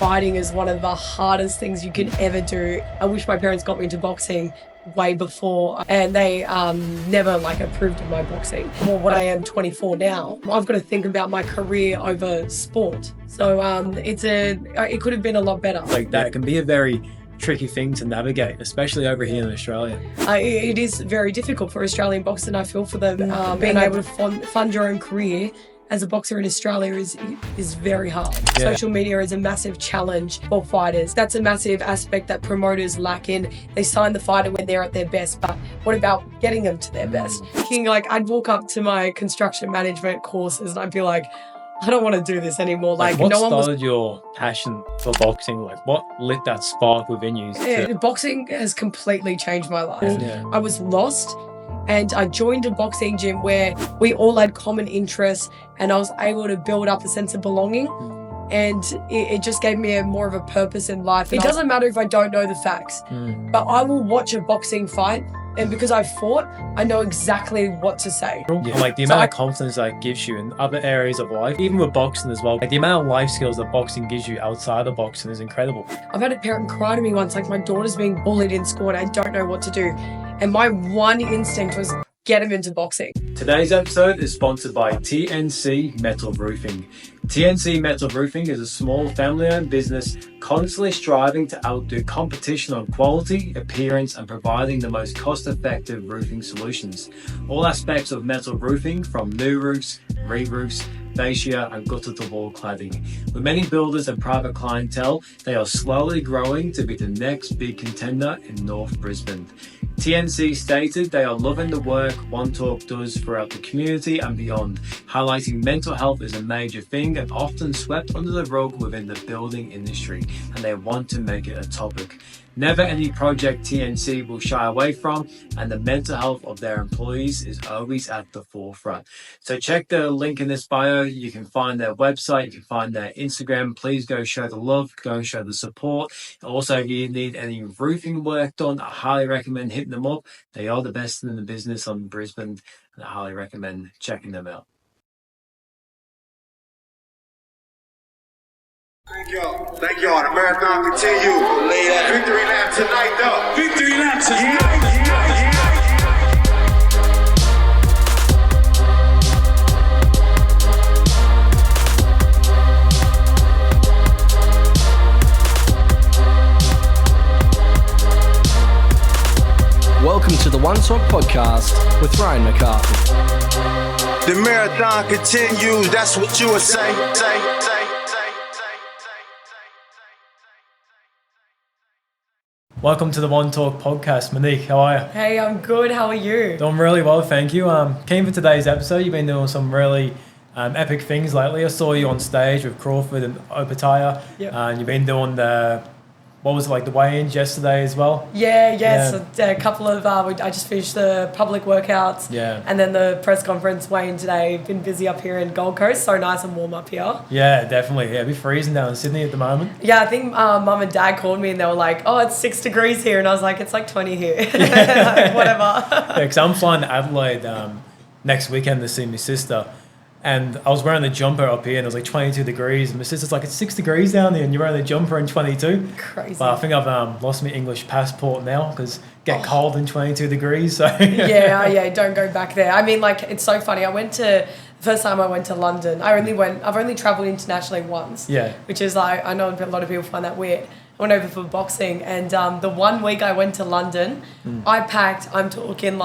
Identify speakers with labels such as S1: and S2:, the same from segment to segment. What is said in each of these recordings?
S1: fighting is one of the hardest things you can ever do. I wish my parents got me into boxing way before, and they never approved of my boxing. Well, what I am 24 now, I've got to think about my career over sport. So it could have been a lot better.
S2: Like that can be a very tricky thing to navigate, especially over here in Australia.
S1: It is very difficult for Australian boxers, and I feel for them. Being able to fund your own career as a boxer in Australia is very hard. Yeah. Social media is a massive challenge for fighters. That's a massive aspect that promoters lack in. They sign the fighter when they're at their best, but what about getting them to their best? I'd walk up to my construction management courses and I'd be like, I don't want to do this anymore.
S2: What started your passion for boxing? What lit that spark within you?
S1: Yeah, boxing has completely changed my life. Yeah. I was lost, and I joined a boxing gym where we all had common interests, and I was able to build up a sense of belonging. And it just gave me more of a purpose in life. It doesn't matter if I don't know the facts, but I will watch a boxing fight, and because I fought, I know exactly what to say.
S2: Yeah. The amount of confidence that gives you in other areas of life, even with boxing as well. The amount of life skills that boxing gives you outside of boxing is incredible.
S1: I've had a parent cry to me once, my daughter's being bullied in school and I don't know what to do. And my one instinct was get him into boxing.
S2: Today's episode is sponsored by TNC Metal Roofing. TNC Metal Roofing is a small family-owned business constantly striving to outdo competition on quality, appearance, and providing the most cost-effective roofing solutions. All aspects of metal roofing, from new roofs, re-roofs, fascia, and gutter-to-wall cladding. With many builders and private clientele, they are slowly growing to be the next big contender in North Brisbane. TNC stated they are loving the work One Talk does throughout the community and beyond, highlighting mental health is a major thing and often swept under the rug within the building industry, and they want to make it a topic. Never any project TNC will shy away from, and the mental health of their employees is always at the forefront. So check the link in this bio. You can find their website, you can find their Instagram. Please go show the love, go show the support. Also, if you need any roofing work done, I highly recommend hitting them up. They are the best in the business on Brisbane, and I highly recommend checking them out.
S3: Thank y'all. The marathon continue. Victory lap tonight, though. Victory lap tonight.
S4: Welcome to the One Talk podcast with Ryan McCarthy.
S3: The marathon continues. That's what you would say.
S2: Welcome to the One Talk podcast. Monique, how are you?
S1: Hey, I'm good. How are you?
S2: Doing really well, thank you. Keen for today's episode. You've been doing some really epic things lately. I saw you on stage with Crawford and Opataya.
S1: Yep.
S2: And you've been doing the weigh-ins yesterday as well?
S1: Yeah. So a couple of, I just finished the public workouts.
S2: Yeah.
S1: And then the press conference weigh-in today. Been busy up here in Gold Coast. So nice and warm up here.
S2: Yeah, definitely. Yeah, it'd be freezing down in Sydney at the moment.
S1: Yeah, I think mum and dad called me and they were like, oh, it's 6 degrees here. And I was like, it's like 20 here. Whatever.
S2: Yeah, because I'm flying to Adelaide next weekend to see my sister. And I was wearing the jumper up here and it was 22 degrees. And my sister's like, it's 6 degrees down there and you're wearing the jumper in 22.
S1: Crazy.
S2: But I think I've lost my English passport now because get cold in 22 degrees. So
S1: yeah, don't go back there. I mean, it's so funny. The first time I went to London, I've only travelled internationally once.
S2: Yeah. Which
S1: is I know a lot of people find that weird. I went over for boxing and the 1 week I went to London, I packed, I'm talking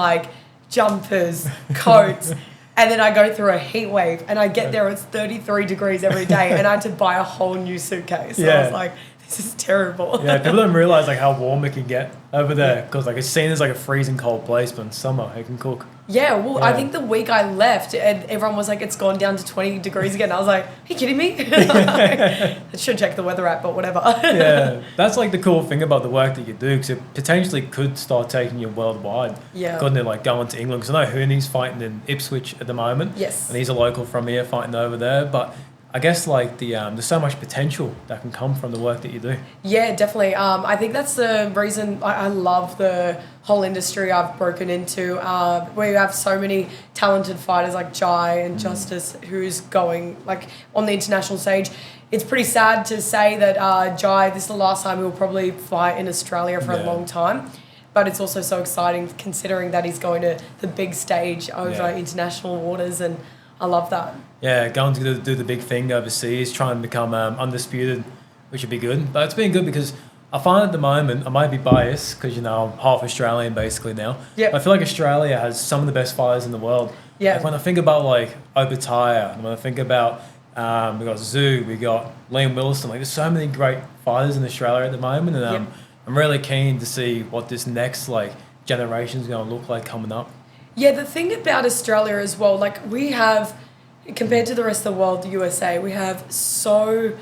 S1: jumpers, coats. And then I go through a heat wave and I get there, it's 33 degrees every day and I had to buy a whole new suitcase. So I was like, this is terrible.
S2: Yeah, people don't realise how warm it can get over there because it's seen as a freezing cold place, but in summer it can cook.
S1: Yeah, I think the week I left and everyone was like, it's gone down to 20 degrees again. I was like, are you kidding me? I should check the weather app, but whatever.
S2: Yeah, that's the cool thing about the work that you do because it potentially could start taking you worldwide.
S1: Yeah.
S2: Couldn't it, going to England? Because I know Hooney's fighting in Ipswich at the moment.
S1: Yes.
S2: And he's a local from here fighting over there, but I guess there's so much potential that can come from the work that you do.
S1: Yeah, definitely. I think that's the reason I love the whole industry I've broken into. We have so many talented fighters like Jai and Justice who's going on the international stage. it's pretty sad to say that Jai, this is the last time he'll probably fight in Australia for a long time. But it's also so exciting considering that he's going to the big stage over international waters, and I love that. Yeah,
S2: going to do the big thing overseas, try and become undisputed, which would be good. But it's been good because I find at the moment, I might be biased because, I'm half Australian basically now.
S1: Yeah.
S2: I feel like Australia has some of the best fighters in the world.
S1: Yeah.
S2: Like when I think about Obitaya, and when I think about we got Zoo, we got Liam Wilson, there's so many great fighters in Australia at the moment, and I'm really keen to see what this next generation is going to look like coming up.
S1: Yeah, the thing about Australia as well, we have, compared to the rest of the world, the USA, we have so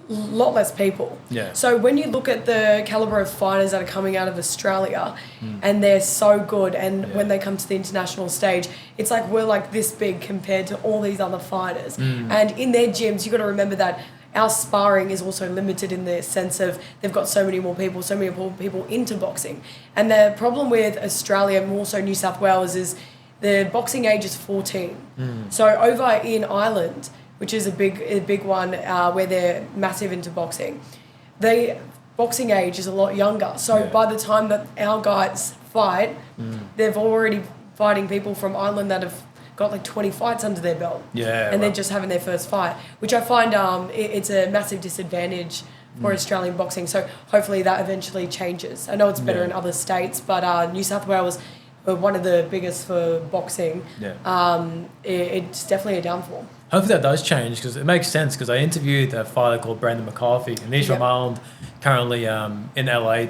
S1: a lot less people.
S2: Yeah.
S1: So when you look at the caliber of fighters that are coming out of Australia, and they're so good, and when they come to the international stage, it's like we're this big compared to all these other fighters. And in their gyms, you got to remember that our sparring is also limited in the sense of they've got so many more people into boxing. And the problem with Australia and also New South Wales is the boxing age is 14. So over in Ireland, which is a big one where they're massive into boxing, the boxing age is a lot younger. So by the time that our guys fight, they've already fighting people from Ireland that have got 20 fights under their belt. And they're just having their first fight, which I find it's a massive disadvantage for Australian boxing. So hopefully that eventually changes. I know it's better in other states, but New South Wales were one of the biggest for boxing. It's definitely a downfall.
S2: Hopefully that does change because it makes sense, because I interviewed a fighter called Brandon McCarthy, and he's from Ireland, currently in LA,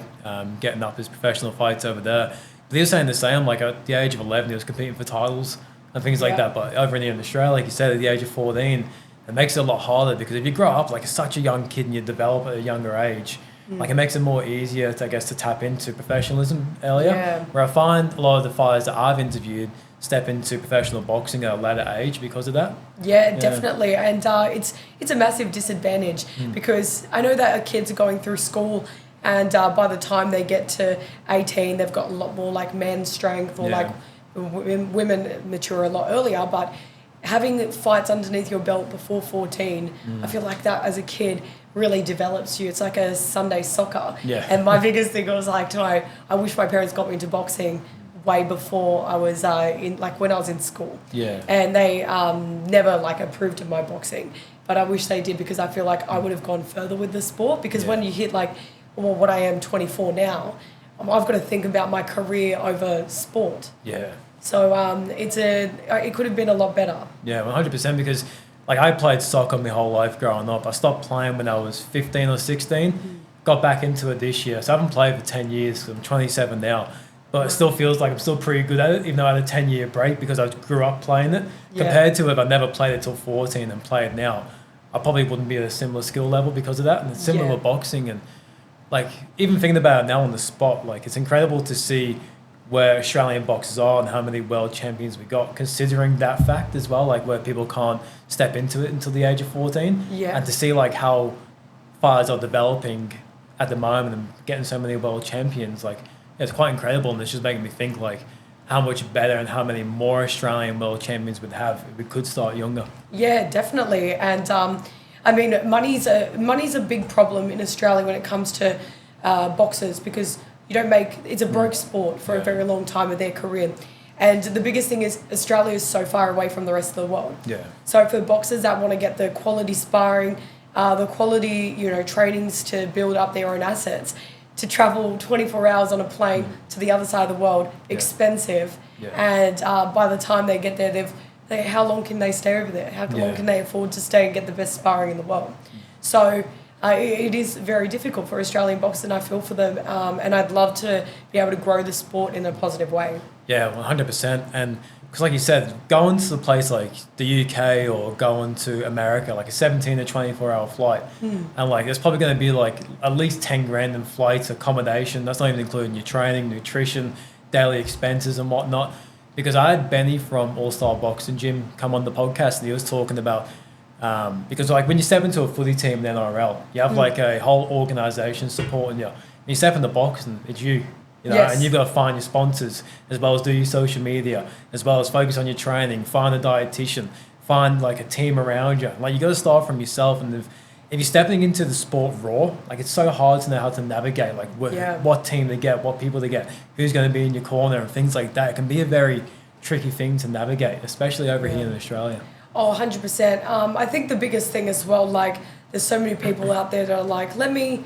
S2: getting up his professional fights over there. But he was saying the same, at the age of 11 he was competing for titles and things like that. But over in Australia, like you said, at the age of 14, it makes it a lot harder, because if you grow up as such a young kid and you develop at a younger age, it makes it more easier to tap into professionalism earlier. Where I find a lot of the fighters that I've interviewed step into professional boxing at a later age because of that.
S1: Yeah, definitely. And it's a massive disadvantage because I know that kids are going through school, and by the time they get to 18, they've got a lot more man strength, or women mature a lot earlier. But having fights underneath your belt before 14, I feel like that as a kid really develops you. It's like a Sunday soccer. And my biggest thing was I wish my parents got me into boxing way before I was when I was in school. And they never approved of my boxing, but I wish they did, because I feel like I would have gone further with the sport, because when you hit what I am 24 now, I've got to think about my career over sport. So it could have been a lot better.
S2: 100%, because I played soccer my whole life growing up. I stopped playing when I was 15 or 16, got back into it this year. So I haven't played for 10 years. I'm 27 now. But it still feels like I'm still pretty good at it, even though I had a 10-year break, because I grew up playing it. Compared to if I never played it till 14 and played now, I probably wouldn't be at a similar skill level because of that. And it's similar with boxing. And even thinking about it now on the spot, it's incredible to see where Australian boxers are and how many world champions we got, considering that fact as well, where people can't step into it until the age of 14. And to see how fighters are developing at the moment and getting so many world champions, it's quite incredible. And it's just making me think how much better and how many more Australian world champions we'd have if we could start younger.
S1: Yeah, definitely. And money's a big problem in Australia when it comes to boxers, because it's a broke sport for a very long time of their career. And the biggest thing is Australia is so far away from the rest of the world. So for boxers that want to get the quality sparring, the quality, trainings to build up their own assets, to travel 24 hours on a plane to the other side of the world, expensive. And by the time they get there, how long can they stay over there? How long can they afford to stay and get the best sparring in the world? So it is very difficult for Australian boxers, and I feel for them. And I'd love to be able to grow the sport in a positive way.
S2: 100%. And because like you said, going to a place like the UK or going to America, a 17 to 24 hour flight, and there's probably going to be at least 10 grand in flights, accommodation. That's not even including your training, nutrition, daily expenses and whatnot. Because I had Benny from All Star Boxing Gym come on the podcast, and he was talking about because when you step into a footy team in the NRL, you have a whole organisation supporting you. And you step into boxing, it's you. And you've got to find your sponsors, as well as do your social media, as well as focus on your training, find a dietitian, find like a team around you. Like you got to start from yourself, and if you're stepping into the sport raw, like it's so hard to know how to navigate, like what team to get, what people to get, who's going to be in your corner, and things like that. It can be a very tricky thing to navigate, especially over here in Australia.
S1: Oh, 100%. I think the biggest thing as well, like there's so many people out there that are like, let me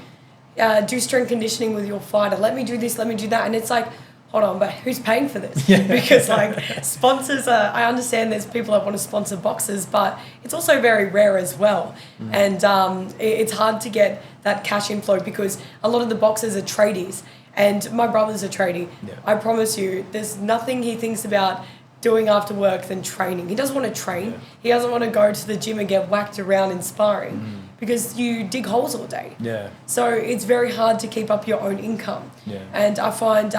S1: do strength conditioning with your fighter, let me do this, let me do that. And it's like, hold on, but who's paying for this? Because like sponsors I understand there's people that want to sponsor boxers, but it's also very rare as well. And it's hard to get that cash inflow because a lot of the boxers are tradies, and my brother's a tradie. I promise you, there's nothing he thinks about doing after work than training. He doesn't want to train. He doesn't want to go to the gym and get whacked around in sparring because you dig holes all day. So it's very hard to keep up your own income. And I find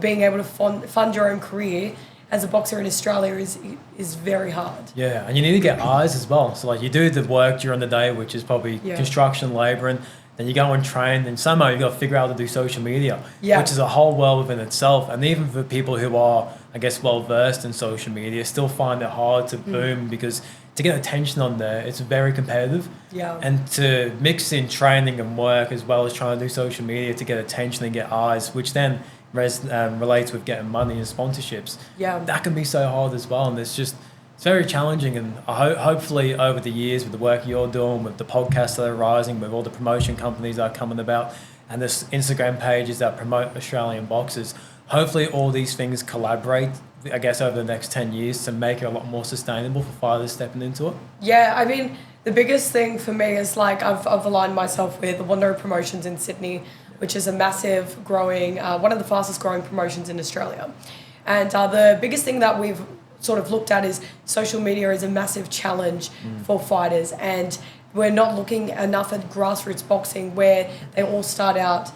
S1: being able to fund your own career as a boxer in Australia is very hard.
S2: And you need to get eyes as well. So like you do the work during the day, which is probably construction, labouring, then you go and train, and somehow you've got to figure out how to do social media, which is a whole world within itself. And even for people who are, I guess, well-versed in social media, still find it hard to boom because to get attention on there, it's very competitive. And to mix in training and work as well as trying to do social media to get attention and get eyes, which then relates with getting money and sponsorships, that can be so hard as well. And it's very challenging, and hopefully over the years with the work you're doing, with the podcasts that are rising, with all the promotion companies that are coming about, and the Instagram pages that promote Australian boxers, hopefully all these things collaborate, I guess, over the next 10 years to make it a lot more sustainable for fighters stepping into it.
S1: I mean, the biggest thing for me is like I've aligned myself with the Wando Promotions in Sydney, which is a massive growing, one of the fastest growing promotions in Australia. And the biggest thing that we've sort of looked at is social media is a massive challenge for fighters, and we're not looking enough at grassroots boxing where they all start out,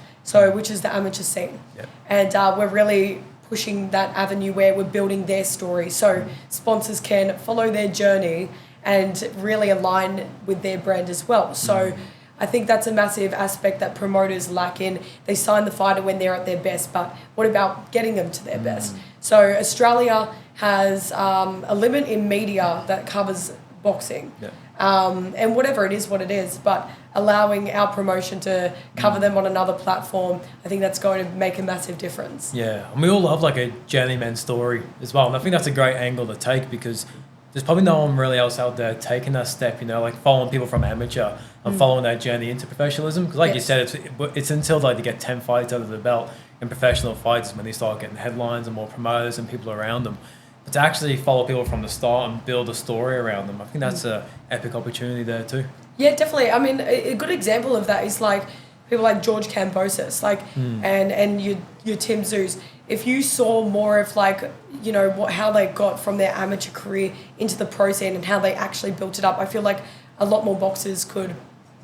S1: which is the amateur scene. And we're really pushing that avenue where we're building their story so sponsors can follow their journey and really align with their brand as well. So I think that's a massive aspect that promoters lack in. They sign the fighter when they're at their best, but what about getting them to their best? So Australia has a limit in media that covers boxing. And whatever it is, what it is, but allowing our promotion to cover them on another platform, I think that's going to make a massive difference.
S2: And we all love like a journeyman story as well. And I think that's a great angle to take because there's probably no one really else out there taking that step, like following people from amateur and following that journey into professionalism. Because like you said, it's until like they get 10 fights out of the belt in professional fights when they start getting headlines and more promoters and people around them. But to actually follow people from the start and build a story around them, I think that's an epic opportunity there too.
S1: Yeah, definitely. I mean, a good example of that is like people like George Kambosos, like, and your Tim Zeus. If you saw more of like, how they got from their amateur career into the pro scene and how they actually built it up, I feel like a lot more boxers could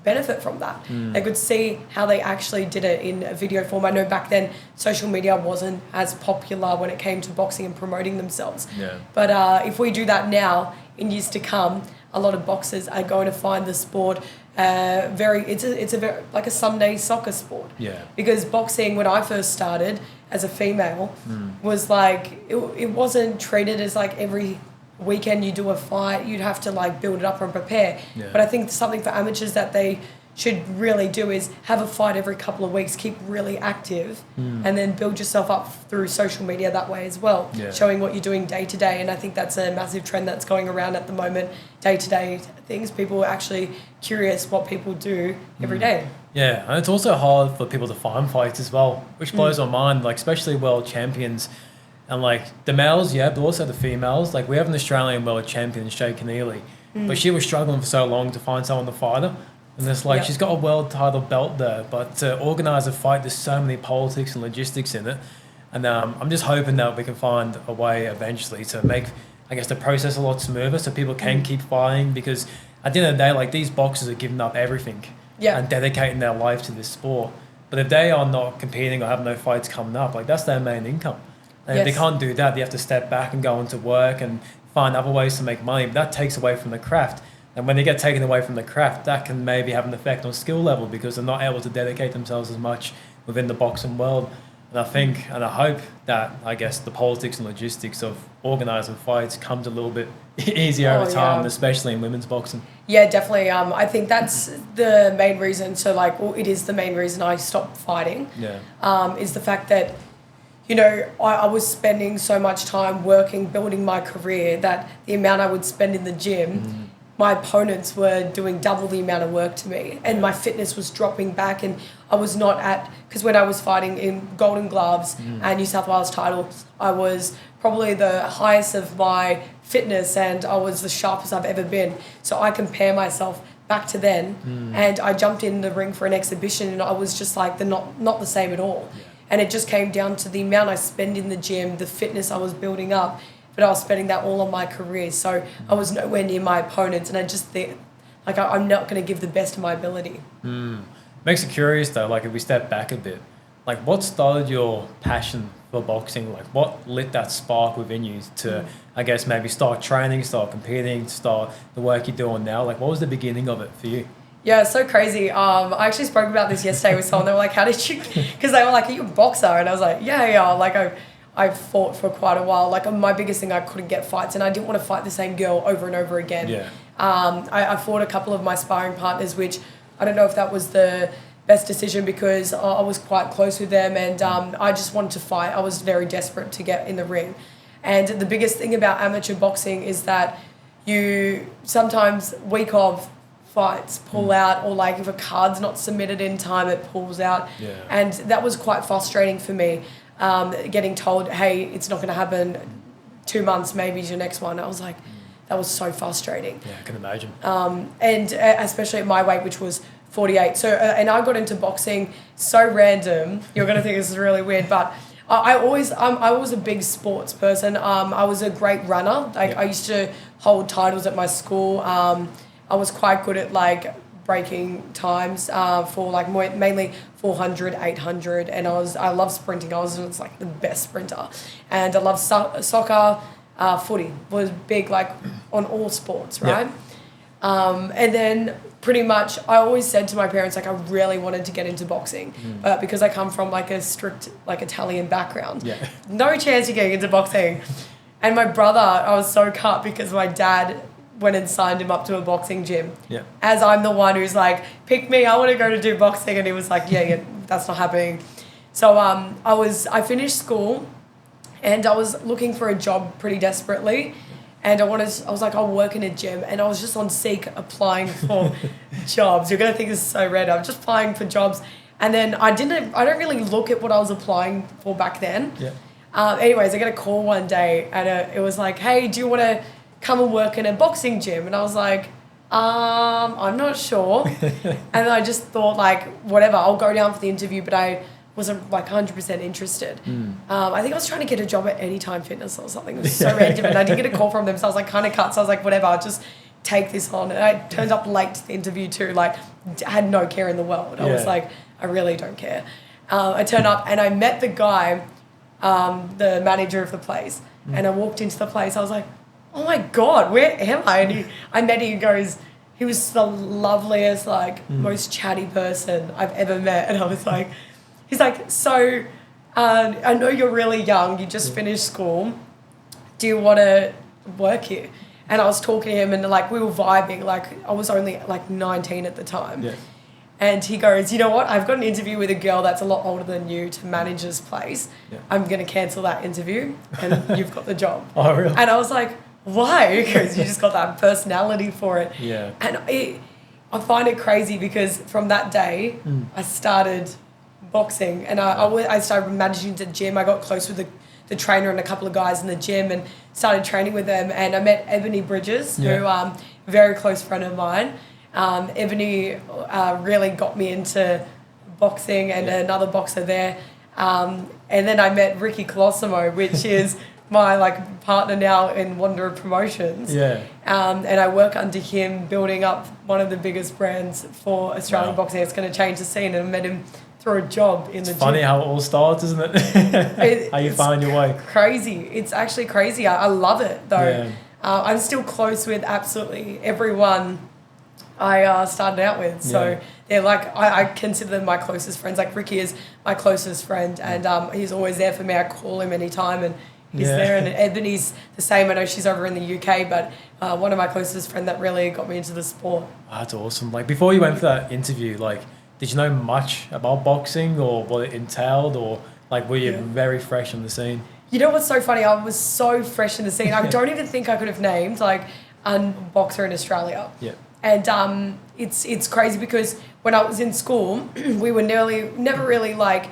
S1: benefit from that. They could see how they actually did it in a video form. I know back then social media wasn't as popular when it came to boxing and promoting themselves. But if we do that now, in years to come, a lot of boxers are going to find the sport it's a very like a Sunday soccer sport. Because boxing, when I first started as a female, was like it wasn't treated as like every weekend you do a fight, you'd have to like build it up and prepare. But I think something for amateurs that they should really do is have a fight every couple of weeks, keep really active, and then build yourself up through social media that way as well, showing what you're doing day to day. And I think that's a massive trend that's going around at the moment, day to day things. People are actually curious what people do every day.
S2: And it's also hard for people to find fights as well, which blows my mind, like especially world champions. And like the males, but also the females. Like we have an Australian world champion, Shay Keneally, but she was struggling for so long to find someone to fight her. And it's like she's got a world title belt there, but to organise a fight, there's so many politics and logistics in it. And I'm just hoping that we can find a way eventually to make, I guess, the process a lot smoother so people can keep fighting. Because at the end of the day, like these boxers are giving up everything and dedicating their life to this sport. But if they are not competing or have no fights coming up, like that's their main income. And if they can't do that, they have to step back and go into work and find other ways to make money. But that takes away from the craft. And when they get taken away from the craft, that can maybe have an effect on skill level because they're not able to dedicate themselves as much within the boxing world. And I think, and I hope that, I guess, the politics and logistics of organising fights comes a little bit easier over time, especially in women's boxing.
S1: Yeah, definitely. I think that's the main reason. So, like, well, it is the main reason I stopped fighting.
S2: Yeah.
S1: Is the fact that, you know, I was spending so much time working, building my career, that the amount I would spend in the gym, my opponents were doing double the amount of work to me, and my fitness was dropping back, and I was not at, because when I was fighting in Golden Gloves and New South Wales titles, I was probably the highest of my fitness, and I was the sharpest I've ever been. So I compare myself back to then, and I jumped in the ring for an exhibition, and I was just like not the same at all. Yeah. And it just came down to the amount I spend in the gym, the fitness I was building up, but I was spending that all on my career. So I was nowhere near my opponents, and I just think, like, I'm not going to give the best of my ability.
S2: Makes it curious though, like if we step back a bit, like what started your passion for boxing? Like what lit that spark within you to, I guess, maybe start training, start competing, start the work you're doing now? Like what was the beginning of it for you?
S1: Yeah, it's so crazy. I actually spoke about this yesterday with someone. They were like, how did you, because they were like, are you a boxer? And I was like, yeah. Like I fought for quite a while. Like my biggest thing, I couldn't get fights, and I didn't want to fight the same girl over and over again.
S2: Yeah.
S1: I fought a couple of my sparring partners, which I don't know if that was the best decision, because I was quite close with them, and I just wanted to fight. I was very desperate to get in the ring. And the biggest thing about amateur boxing is that you sometimes week of fights pull out, or like if a card's not submitted in time, it pulls out.
S2: Yeah.
S1: And that was quite frustrating for me, getting told, hey, it's not going to happen, 2 months, maybe is your next one. I was like, that was so frustrating.
S2: Yeah, I can imagine.
S1: And especially at my weight, which was 48. So, and I got into boxing so random. You're going to think this is really weird, but I was a big sports person. I was a great runner. Like I used to hold titles at my school. I was quite good at like breaking times for like mainly 400, 800, and I love sprinting. I was like the best sprinter, and I love soccer. Footy was big, like on all sports, right? Yeah. And then pretty much I always said to my parents, like I really wanted to get into boxing, but because I come from like a strict like Italian background, no chance of getting into boxing. And my brother, I was so cut because my dad went and signed him up to a boxing gym. Yeah. As I'm the one who's like, pick me, I want to go to do boxing, and he was like, yeah, that's not happening. So I finished school, and I was looking for a job pretty desperately, and I was like, I'll work in a gym, and I was just on Seek applying for jobs. You're gonna think this is so random. I'm just applying for jobs, and then I don't really look at what I was applying for back then. Yeah. Anyways, I get a call one day, and it was like, hey, do you want to come and work in a boxing gym? And I was like, I'm not sure. And I just thought like, whatever, I'll go down for the interview, but I wasn't like 100% interested. I think I was trying to get a job at Anytime Fitness or something. It was so random, and I didn't get a call from them, so I was like kind of cut. So I was like, whatever, I'll just take this on. And I turned up late to the interview too, like I had no care in the world. I was like, I really don't care. I turned up and I met the guy, the manager of the place, and I walked into the place. I was like, oh my God, where am I? And I met him, he was the loveliest, like most chatty person I've ever met. And I was like, he's like, so I know you're really young, you just finished school, do you want to work here? And I was talking to him, and like we were vibing, like I was only like 19 at the time. Yeah. And he goes, you know what, I've got an interview with a girl that's a lot older than you to manage this place. Yeah. I'm going to cancel that interview, and you've got the job.
S2: Oh, really?
S1: And I was like, why? Because you just got that personality for it.
S2: Yeah.
S1: And I find it crazy because from that day, I started boxing, and I started managing the gym. I got close with the trainer and a couple of guys in the gym and started training with them. And I met Ebony Bridges, who a very close friend of mine. Ebony really got me into boxing, and another boxer there. And then I met Ricky Colossimo, which is my like partner now in Wanderer Promotions. Yeah. And I work under him, building up one of the biggest brands for Australian boxing. It's going to change the scene, and I met him through a job in the gym.
S2: Funny how it all starts, isn't it? How you find your way.
S1: Crazy. It's actually crazy. I love it though. Yeah. I'm still close with absolutely everyone I started out with. So they're like, I consider them my closest friends. Like Ricky is my closest friend, and he's always there for me. I call him anytime, and he's there. And Ebony's the same. I know she's over in the UK, but one of my closest friends that really got me into the sport.
S2: Oh, that's awesome. Like, before you went for that interview, like, did you know much about boxing or what it entailed, or like were you very fresh on the scene?
S1: You know what's so funny? I was so fresh in the scene. I don't even think I could have named like a boxer in Australia.
S2: Yeah.
S1: And it's crazy because when I was in school, we were never really like.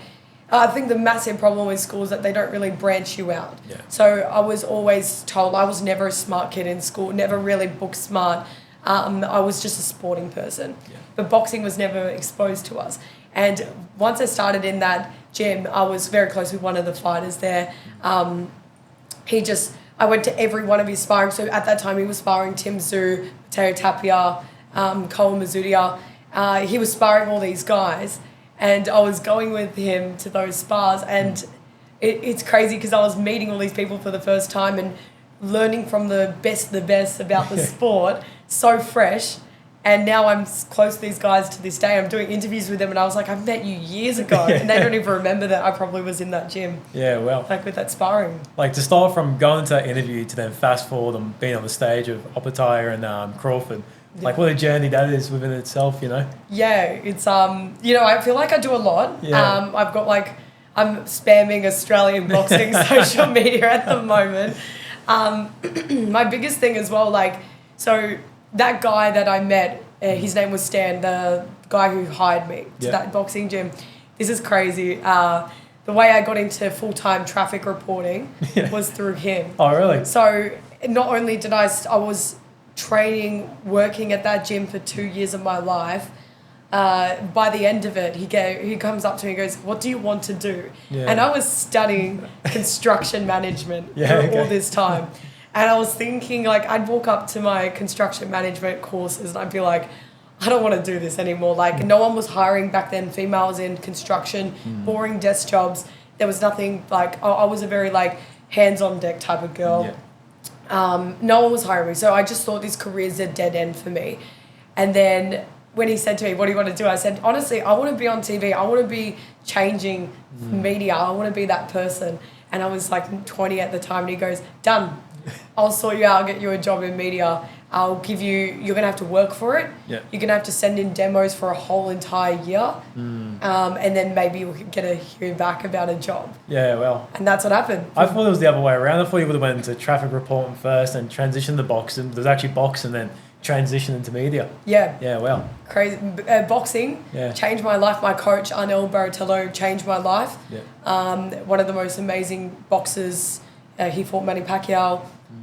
S1: I think the massive problem with school is that they don't really branch you out.
S2: Yeah.
S1: So I was always told I was never a smart kid in school, never really book smart. I was just a sporting person. Yeah. But boxing was never exposed to us. And once I started in that gym, I was very close with one of the fighters there. I went to every one of his sparring. So at that time, he was sparring Tim Tszyu, Mateo Tapia, Cole Mazudia. He was sparring all these guys. And I was going with him to those spars, and it's crazy because I was meeting all these people for the first time and learning from the best about the sport, so fresh. And now I'm close to these guys to this day. I'm doing interviews with them, and I was like, I've met you years ago, and they don't even remember that I probably was in that gym.
S2: Yeah, well,
S1: like with that sparring.
S2: Like, to start from going to that interview to then fast forward and being on the stage of Oppenheimer and Crawford. Like, what a journey that is within itself, you know? Yeah,
S1: it's, I feel like I do a lot.
S2: Yeah.
S1: I'm spamming Australian boxing social media at the moment. My biggest thing as well, so that guy that I met, his name was Stan, the guy who hired me to that boxing gym. This is crazy. The way I got into full-time traffic reporting was through him.
S2: Oh, really?
S1: So not only did I was working at that gym for 2 years of my life. By the end of it, he comes up to me and goes, "What do you want to do?" Yeah. And I was studying construction management for all this time. And I was thinking, I'd walk up to my construction management courses and I'd be like, I don't want to do this anymore. No one was hiring back then females in construction, boring desk jobs. There was nothing I was a very hands-on deck type of girl. Yeah. No one was hiring me. So I just thought this career is a dead end for me. And then when he said to me, "What do you want to do?" I said, honestly, I want to be on TV. I want to be changing media. I want to be that person. And I was 20 at the time. And he goes, "Done. I'll sort you out. I'll get you a job in media. You're going to have to work for it. Yeah. You're going to have to send in demos for a whole entire year. And then maybe you'll get to hear back about a job."
S2: Yeah, well.
S1: And that's what happened.
S2: I thought it was the other way around. I thought you would have went into traffic reporting first and transitioned to boxing. There's actually boxing and then transition into media.
S1: Yeah.
S2: Yeah, well.
S1: Crazy. Boxing changed my life. My coach, Arnel Baratello, changed my life. Yeah. One of the most amazing boxers. He fought Manny Pacquiao.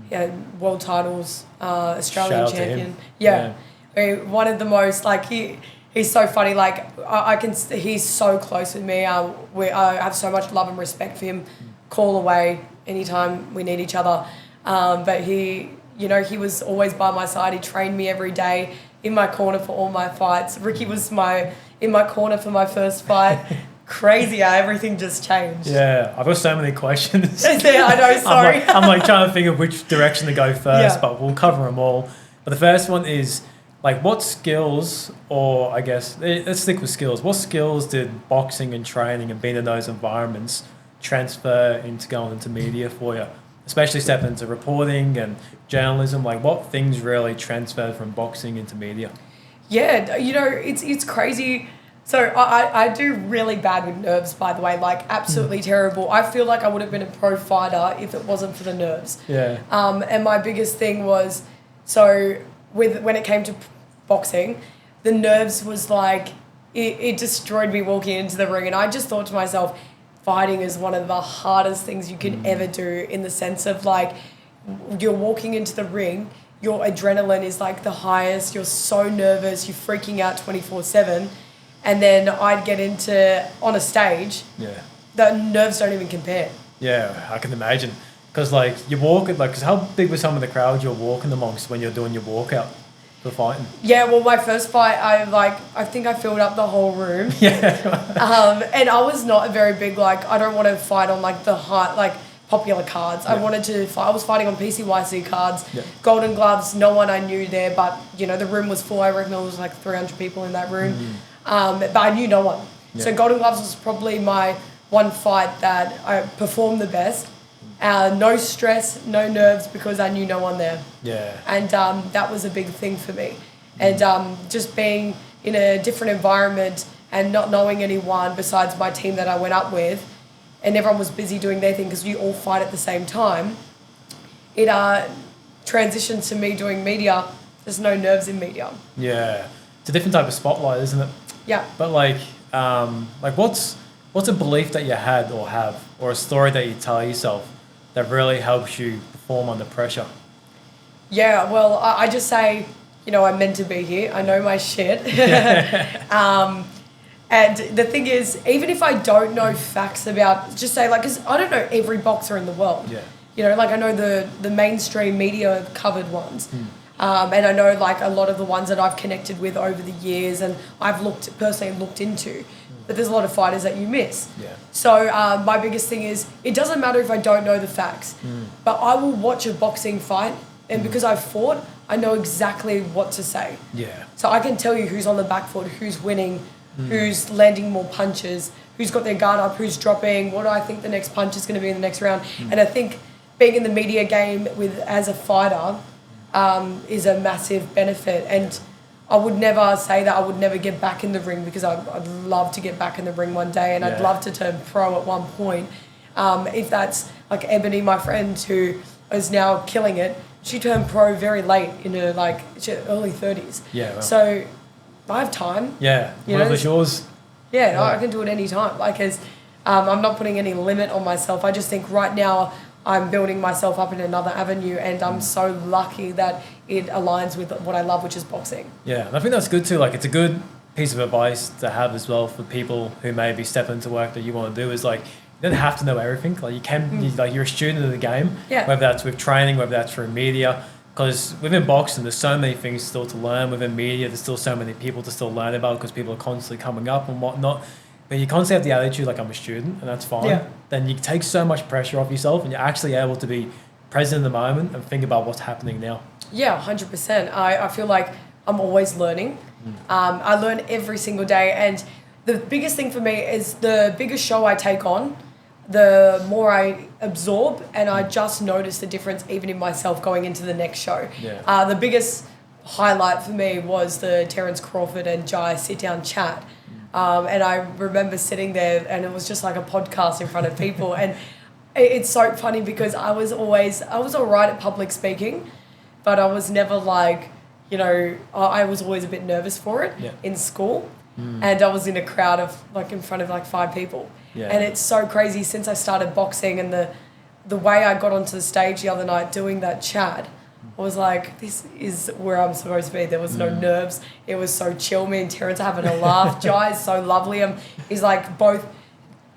S1: He had world titles, Australian champion. Yeah. One of the most, he's so funny. He's so close with me. I have so much love and respect for him. Call away anytime we need each other. But he was always by my side. He trained me every day, in my corner for all my fights. Ricky was in my corner for my first fight. Crazy how everything just changed.
S2: Yeah, I've got so many questions.
S1: Yeah, I know, sorry.
S2: I'm trying to think of which direction to go first, but we'll cover them all. But the first one is, what skills, or I guess, let's stick with skills. What skills did boxing and training and being in those environments transfer into going into media for you? Especially stepping into reporting and journalism, what things really transferred from boxing into media?
S1: Yeah, it's crazy. So I do really bad with nerves, by the way, absolutely terrible. I feel like I would have been a pro fighter if it wasn't for the nerves.
S2: Yeah.
S1: And my biggest thing was, when it came to boxing, the nerves was it destroyed me walking into the ring. And I just thought to myself, fighting is one of the hardest things you could ever do, in the sense of you're walking into the ring, your adrenaline is the highest, you're so nervous, you're freaking out 24/7. And then I'd get on a stage. Yeah. The nerves don't even compare.
S2: Yeah, I can imagine. Because you're walking, because how big were some of the crowds you're walking amongst when you're doing your walkout for fighting?
S1: Yeah, well, my first fight, I think I filled up the whole room.
S2: Yeah.
S1: And I was not a very big, I don't want to fight on the high, popular cards. Yeah. I wanted to fight. I was fighting on PCYC cards, Golden Gloves, no one I knew there, but, the room was full. I reckon there was 300 people in that room. but I knew no one.
S2: Yeah.
S1: So Golden Gloves was probably my one fight that I performed the best. No stress, no nerves, because I knew no one there.
S2: Yeah.
S1: And that was a big thing for me. And just being in a different environment and not knowing anyone besides my team that I went up with, and everyone was busy doing their thing because you all fight at the same time, it transitioned to me doing media. There's no nerves in media.
S2: Yeah. It's a different type of spotlight, isn't it?
S1: Yeah.
S2: But like what's a belief that you had or have, or a story that you tell yourself that really helps you perform under pressure?
S1: Yeah, well, I just say, I'm meant to be here. I know my shit. And the thing is, even if I don't know facts about, just say, like, because I don't know every boxer in the world.
S2: Yeah.
S1: Like I know the mainstream media covered ones. And I know like a lot of the ones that I've connected with over the years and I've personally looked into. But there's a lot of fighters that you miss.
S2: Yeah.
S1: So my biggest thing is, it doesn't matter if I don't know the facts, but I will watch a boxing fight, and because I've fought, I know exactly what to say.
S2: Yeah.
S1: So I can tell you who's on the back foot, who's winning, who's landing more punches, who's got their guard up, who's dropping, what do I think the next punch is going to be in the next round. And I think being in the media game as a fighter is a massive benefit. And I would never say that I would never get back in the ring, because I'd love to get back in the ring one day, and I'd love to turn pro at one point. If that's like Ebony, my friend, who is now killing it, she turned pro very late in her early 30s.
S2: Yeah. Wow.
S1: So I have time.
S2: Yeah. What was yours?
S1: Yeah, I can do it any time. I'm not putting any limit on myself. I just think right now I'm building myself up in another avenue, and I'm so lucky that it aligns with what I love, which is boxing.
S2: Yeah, and I think that's good too. Like, it's a good piece of advice to have as well for people who maybe step into work that you want to do, is like, you don't have to know everything. Like, you can, you're a student of the game, whether that's with training, whether that's through media. Because within boxing, there's so many things still to learn. Within media, there's still so many people to still learn about, because people are constantly coming up and whatnot. But you constantly have the attitude like, I'm a student, and that's fine.
S1: Yeah.
S2: Then you take so much pressure off yourself, and you're actually able to be present in the moment and think about what's happening now.
S1: Yeah, 100%. I feel like I'm always learning. I learn every single day. And the biggest thing for me is, the bigger show I take on, the more I absorb, and I just notice the difference even in myself going into the next show.
S2: Yeah.
S1: The biggest highlight for me was the Terence Crawford and Jai sit-down chat. And I remember sitting there, and it was just like a podcast in front of people. And it's so funny, because I was all right at public speaking, but I was never I was always a bit nervous for it in school. And I was in a crowd of in front of 5 people.
S2: Yeah.
S1: And it's so crazy since I started boxing, and the way I got onto the stage the other night doing that chat, I was like, this is where I'm supposed to be. There was no nerves. It was so chill. Me and Terence are having a laugh. Jai is so lovely. He's both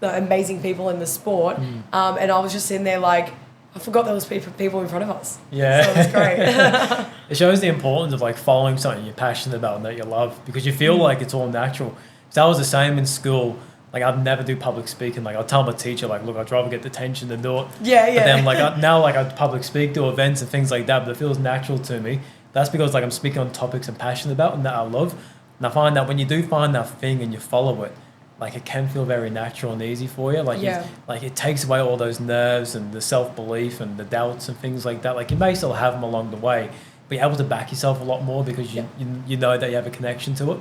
S1: the amazing people in the sport. And I was just in there I forgot there was people in front of us.
S2: Yeah.
S1: So it was great.
S2: It shows the importance of following something you're passionate about and that you love, because you feel like it's all natural. So I was the same in school. I'd never do public speaking. I'd tell my teacher, look, I'd rather get detention than do it.
S1: Yeah.
S2: But then, I public speak, do events and things like that, but it feels natural to me. That's because, I'm speaking on topics I'm passionate about and that I love. And I find that when you do find that thing and you follow it, it can feel very natural and easy for you. It takes away all those nerves and the self-belief and the doubts and things like that. You may still have them along the way, but you're able to back yourself a lot more, because you know that you have a connection to it.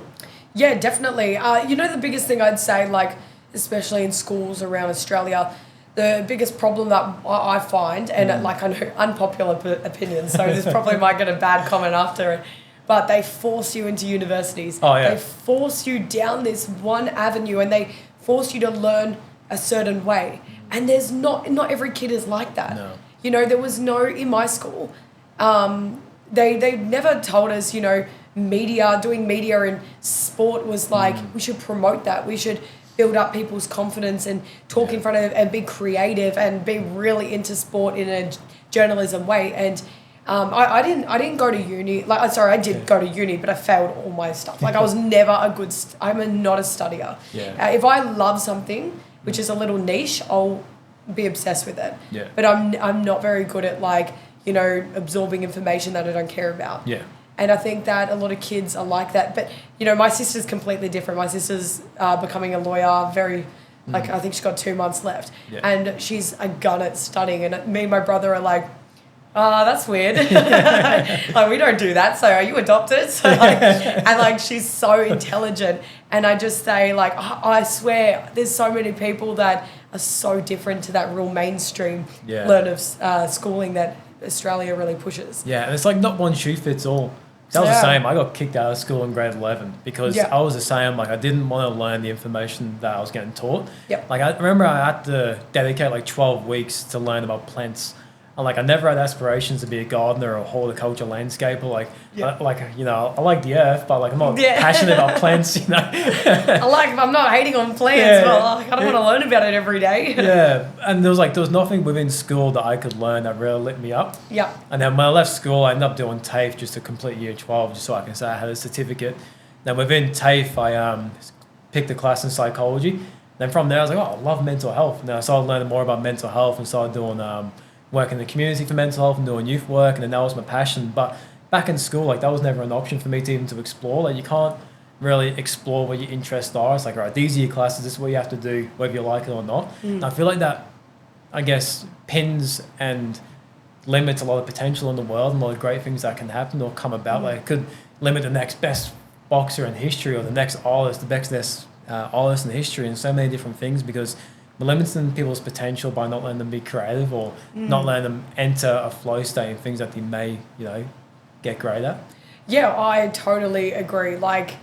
S2: Yeah,
S1: definitely. The biggest thing I'd say, especially in schools around Australia, the biggest problem that I find, and I know unpopular opinion, so this probably might get a bad comment after it, but they force you into universities.
S2: Oh, yeah.
S1: They force you down this one avenue, and they force you to learn a certain way. And there's not every kid is like that.
S2: No.
S1: There was in my school, they never told us, doing media and sport was we should promote that. We should build up people's confidence and talk in front of, and be creative and be really into sport in a journalism way. And I didn't go to uni. I did go to uni, but I failed all my stuff. I was never I'm not a studier.
S2: Yeah.
S1: If I love something, which is a little niche, I'll be obsessed with it.
S2: Yeah.
S1: But I'm not very good at absorbing information that I don't care about.
S2: Yeah.
S1: And I think that a lot of kids are like that. But, you know, my sister's completely different. My sister's becoming a lawyer like, I think she's got 2 months left.
S2: Yeah.
S1: And she's a gun at studying. And me and my brother are like, that's weird. Like, we don't do that. So are you adopted? So like, she's so intelligent. And I just say, like, I swear there's so many people that are so different to that real mainstream learn of schooling that Australia really pushes.
S2: Yeah, and it's like not one shoe fits all. That was the same. I got kicked out of school in grade 11 because I was the same. Like, I didn't want to learn the information that I was getting taught.
S1: Yep.
S2: Like, I remember I had to dedicate like 12 weeks to learn about plants. And like, I never had aspirations to be a gardener or horticulture landscaper. Like, you know, I like the earth, but like, I'm not passionate about plants, you know.
S1: I'm not hating on plants, but like, I don't want to learn about it every day.
S2: And there was nothing within school that I could learn that really lit me up.
S1: Yeah.
S2: And then when I left school, I ended up doing TAFE just to complete year 12, just so I can say I had a certificate. Then within TAFE, I picked a class in psychology. Then from there, I was like, I love mental health. And then I started learning more about mental health and started doing work in the community for mental health and doing youth work, and then that was my passion. But back in school, like, that was never an option for me to even to explore. Like, you can't really explore what your interests are. It's like, all right, these are your classes, this is what you have to do, whether you like it or not. And I feel like that, I guess, pins and limits a lot of potential in the world and a lot of great things that can happen or come about. Like, it could limit the next best boxer in history or the next artist, artist in history, and so many different things, because we're limiting people's potential by not letting them be creative or not letting them enter a flow state in things that they may, you know, get great at.
S1: Yeah, I totally agree. Like,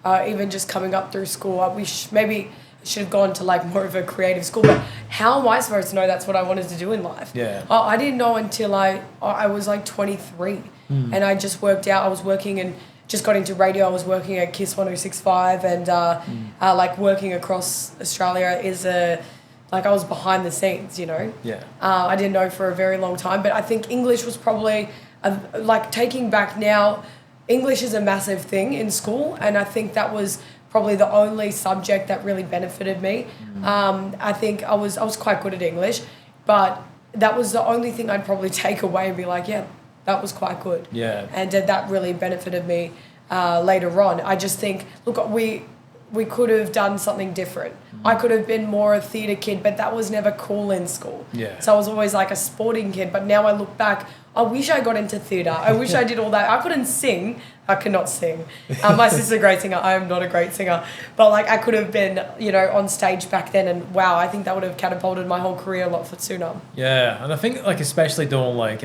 S1: even just coming up through school, we maybe should have gone to like more of a creative school. But how am I supposed to know that's what I wanted to do in life?
S2: Yeah.
S1: I didn't know until I was like 23, and I just worked out. I was working and just got into radio. I was working at Kiss 106.5, and like working across Australia I was behind the scenes, you know.
S2: Yeah.
S1: I didn't know for a very long time, but I think English was probably, like, taking back now, English is a massive thing in school, and I think that was probably the only subject that really benefited me. I think I was quite good at English, but that was the only thing I'd probably take away and be like, yeah, that was quite good.
S2: Yeah.
S1: And that really benefited me later on. I just think, look, we could have done something different. I could have been more a theatre kid, but that was never cool in school.
S2: Yeah.
S1: So I was always like a sporting kid, but now I look back, I wish I got into theatre. I wish I did all that. I couldn't sing. I could not sing. My sister's a great singer. I am not a great singer. But like, I could have been, you know, on stage back then, and wow, I think that would have catapulted my whole career a lot sooner.
S2: Yeah, and I think like especially doing like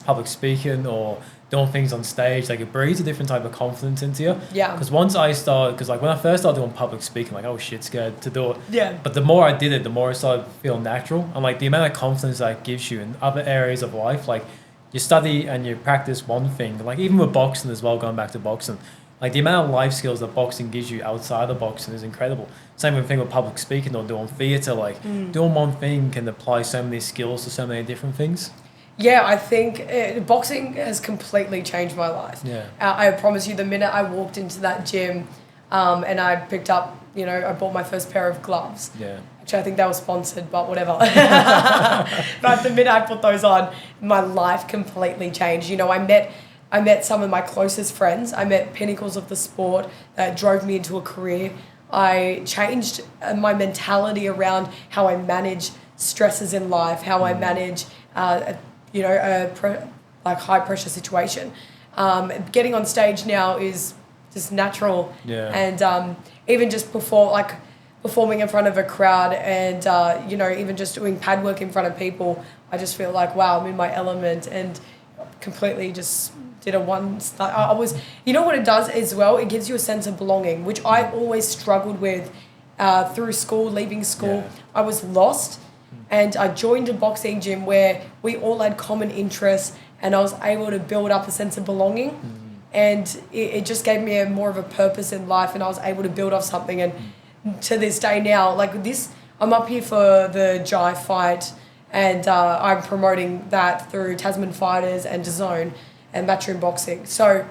S2: public speaking or doing things on stage, like it breeds a different type of confidence into you.
S1: Yeah.
S2: Because once I started, because like when I first started doing public speaking, like I was shit scared to do it.
S1: Yeah.
S2: But the more I did it, the more it started to feel natural. And like the amount of confidence that gives you in other areas of life, like you study and you practice one thing, like even with boxing as well, going back to boxing, like the amount of life skills that boxing gives you outside of boxing is incredible. Same thing with public speaking or doing theatre, like doing one thing can apply so many skills to so many different things.
S1: Yeah, I think boxing has completely changed my life.
S2: Yeah.
S1: I promise you, the minute I walked into that gym and I picked up, you know, I bought my first pair of gloves.
S2: Yeah.
S1: Which I think they were sponsored, but whatever. But the minute I put those on, my life completely changed. You know, I met some of my closest friends. I met pinnacles of the sport that drove me into a career. I changed my mentality around how I manage stresses in life, how I manage like high pressure situation. Getting on stage now is just natural.
S2: Yeah.
S1: And even just performing in front of a crowd and, even just doing pad work in front of people, I just feel like, wow, I'm in my element and completely just did I was, you know what it does as well? It gives you a sense of belonging, which I always struggled with through school, leaving school.
S2: Yeah.
S1: I was lost. And I joined a boxing gym where we all had common interests, and I was able to build up a sense of belonging. And it just gave me more of a purpose in life, and I was able to build off something. And to this day now, like this, I'm up here for the Jai fight, and I'm promoting that through Tasman Fighters and DAZN and Matchroom Boxing. So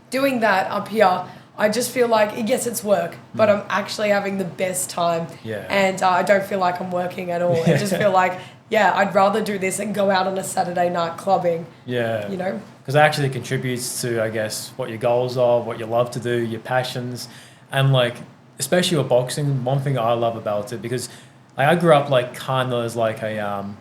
S1: doing that up here, I just feel like, yes, it's work, but I'm actually having the best time.
S2: Yeah.
S1: And I don't feel like I'm working at all. I just feel like I'd rather do this and go out on a Saturday night clubbing.
S2: Yeah.
S1: You know?
S2: Because it actually contributes to, I guess, what your goals are, what you love to do, your passions. And, like, especially with boxing, one thing I love about it, because like, I grew up, like, kind of as, like a,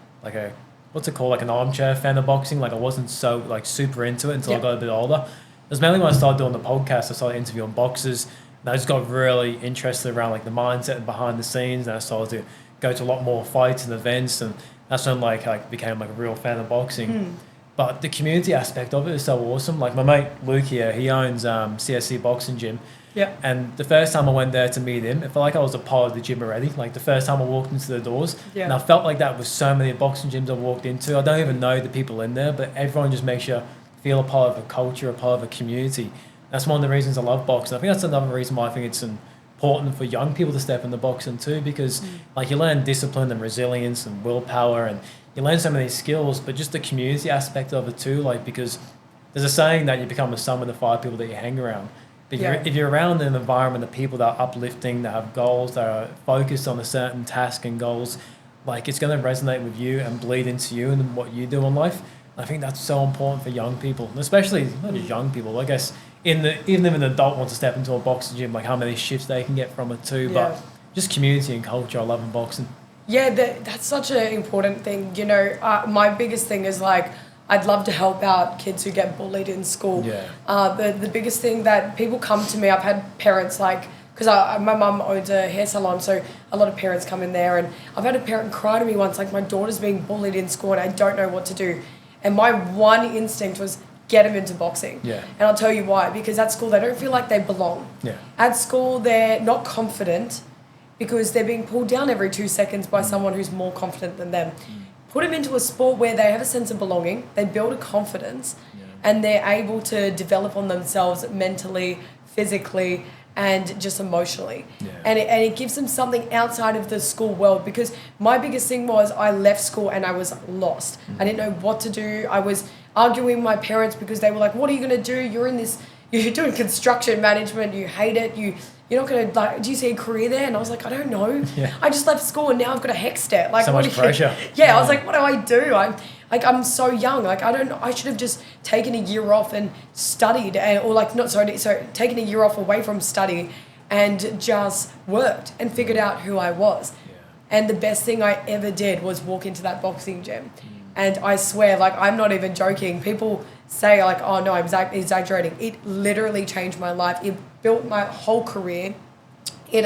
S2: what's it called, like an armchair fan of boxing. Like, I wasn't so, like, super into it until I got a bit older. It was mainly when I started doing the podcast, I started interviewing boxers, and I just got really interested around, like, the mindset and behind the scenes, and I started to go to a lot more fights and events, and that's when, like, I became, like, a real fan of boxing. But the community aspect of it is so awesome. Like, my mate Luke here, he owns CSC Boxing Gym.
S1: Yeah.
S2: And the first time I went there to meet him, it felt like I was a part of the gym already. Like, the first time I walked into the doors.
S1: Yeah.
S2: And I felt like that with so many boxing gyms I walked into. I don't even know the people in there, but everyone just makes you feel a part of a culture, a part of a community. That's one of the reasons I love boxing. I think that's another reason why I think it's important for young people to step into boxing too, because like you learn discipline and resilience and willpower, and you learn so many skills, but just the community aspect of it too. Like, because there's a saying that you become the sum of the 5 people that you hang around. But if you're around an environment of people that are uplifting, that have goals, that are focused on a certain task and goals, like it's going to resonate with you and bleed into you and what you do in life. I think that's so important for young people, and especially not just young people. I guess even if an adult wants to step into a boxing gym, like how many shifts they can get from it too.
S1: Yeah.
S2: But just community and culture, I love in boxing.
S1: Yeah, that's such an important thing. You know, my biggest thing is like, I'd love to help out kids who get bullied in school.
S2: Yeah.
S1: The biggest thing that people come to me, I've had parents like, because my mum owns a hair salon, so a lot of parents come in there, and I've had a parent cry to me once, like, my daughter's being bullied in school and I don't know what to do. And my one instinct was get them into boxing.
S2: Yeah.
S1: And I'll tell you why, because at school they don't feel like they belong.
S2: Yeah.
S1: At school they're not confident because they're being pulled down every 2 seconds by someone who's more confident than them. Put them into a sport where they have a sense of belonging, they build a confidence, and they're able to develop on themselves mentally, physically, and just emotionally.
S2: Yeah.
S1: And it gives them something outside of the school world, because my biggest thing was I left school and I was lost. I didn't know what to do. I was arguing with my parents because they were like, what are you going to do? You're doing construction management, you hate it, you're not going to, like, do you see a career there? And I was like, I don't know.
S2: Yeah.
S1: I just left school and now I've got a HEC step. Like,
S2: So much pressure.
S1: I was like, what do I do? I'm so young. Like, I should have just taken a year off and studied, taken a year off away from study and just worked and figured out who I was.
S2: Yeah.
S1: And the best thing I ever did was walk into that boxing gym. And I swear, like, I'm not even joking. People say, like, oh, no, I'm exaggerating. It literally changed my life. It built my whole career. It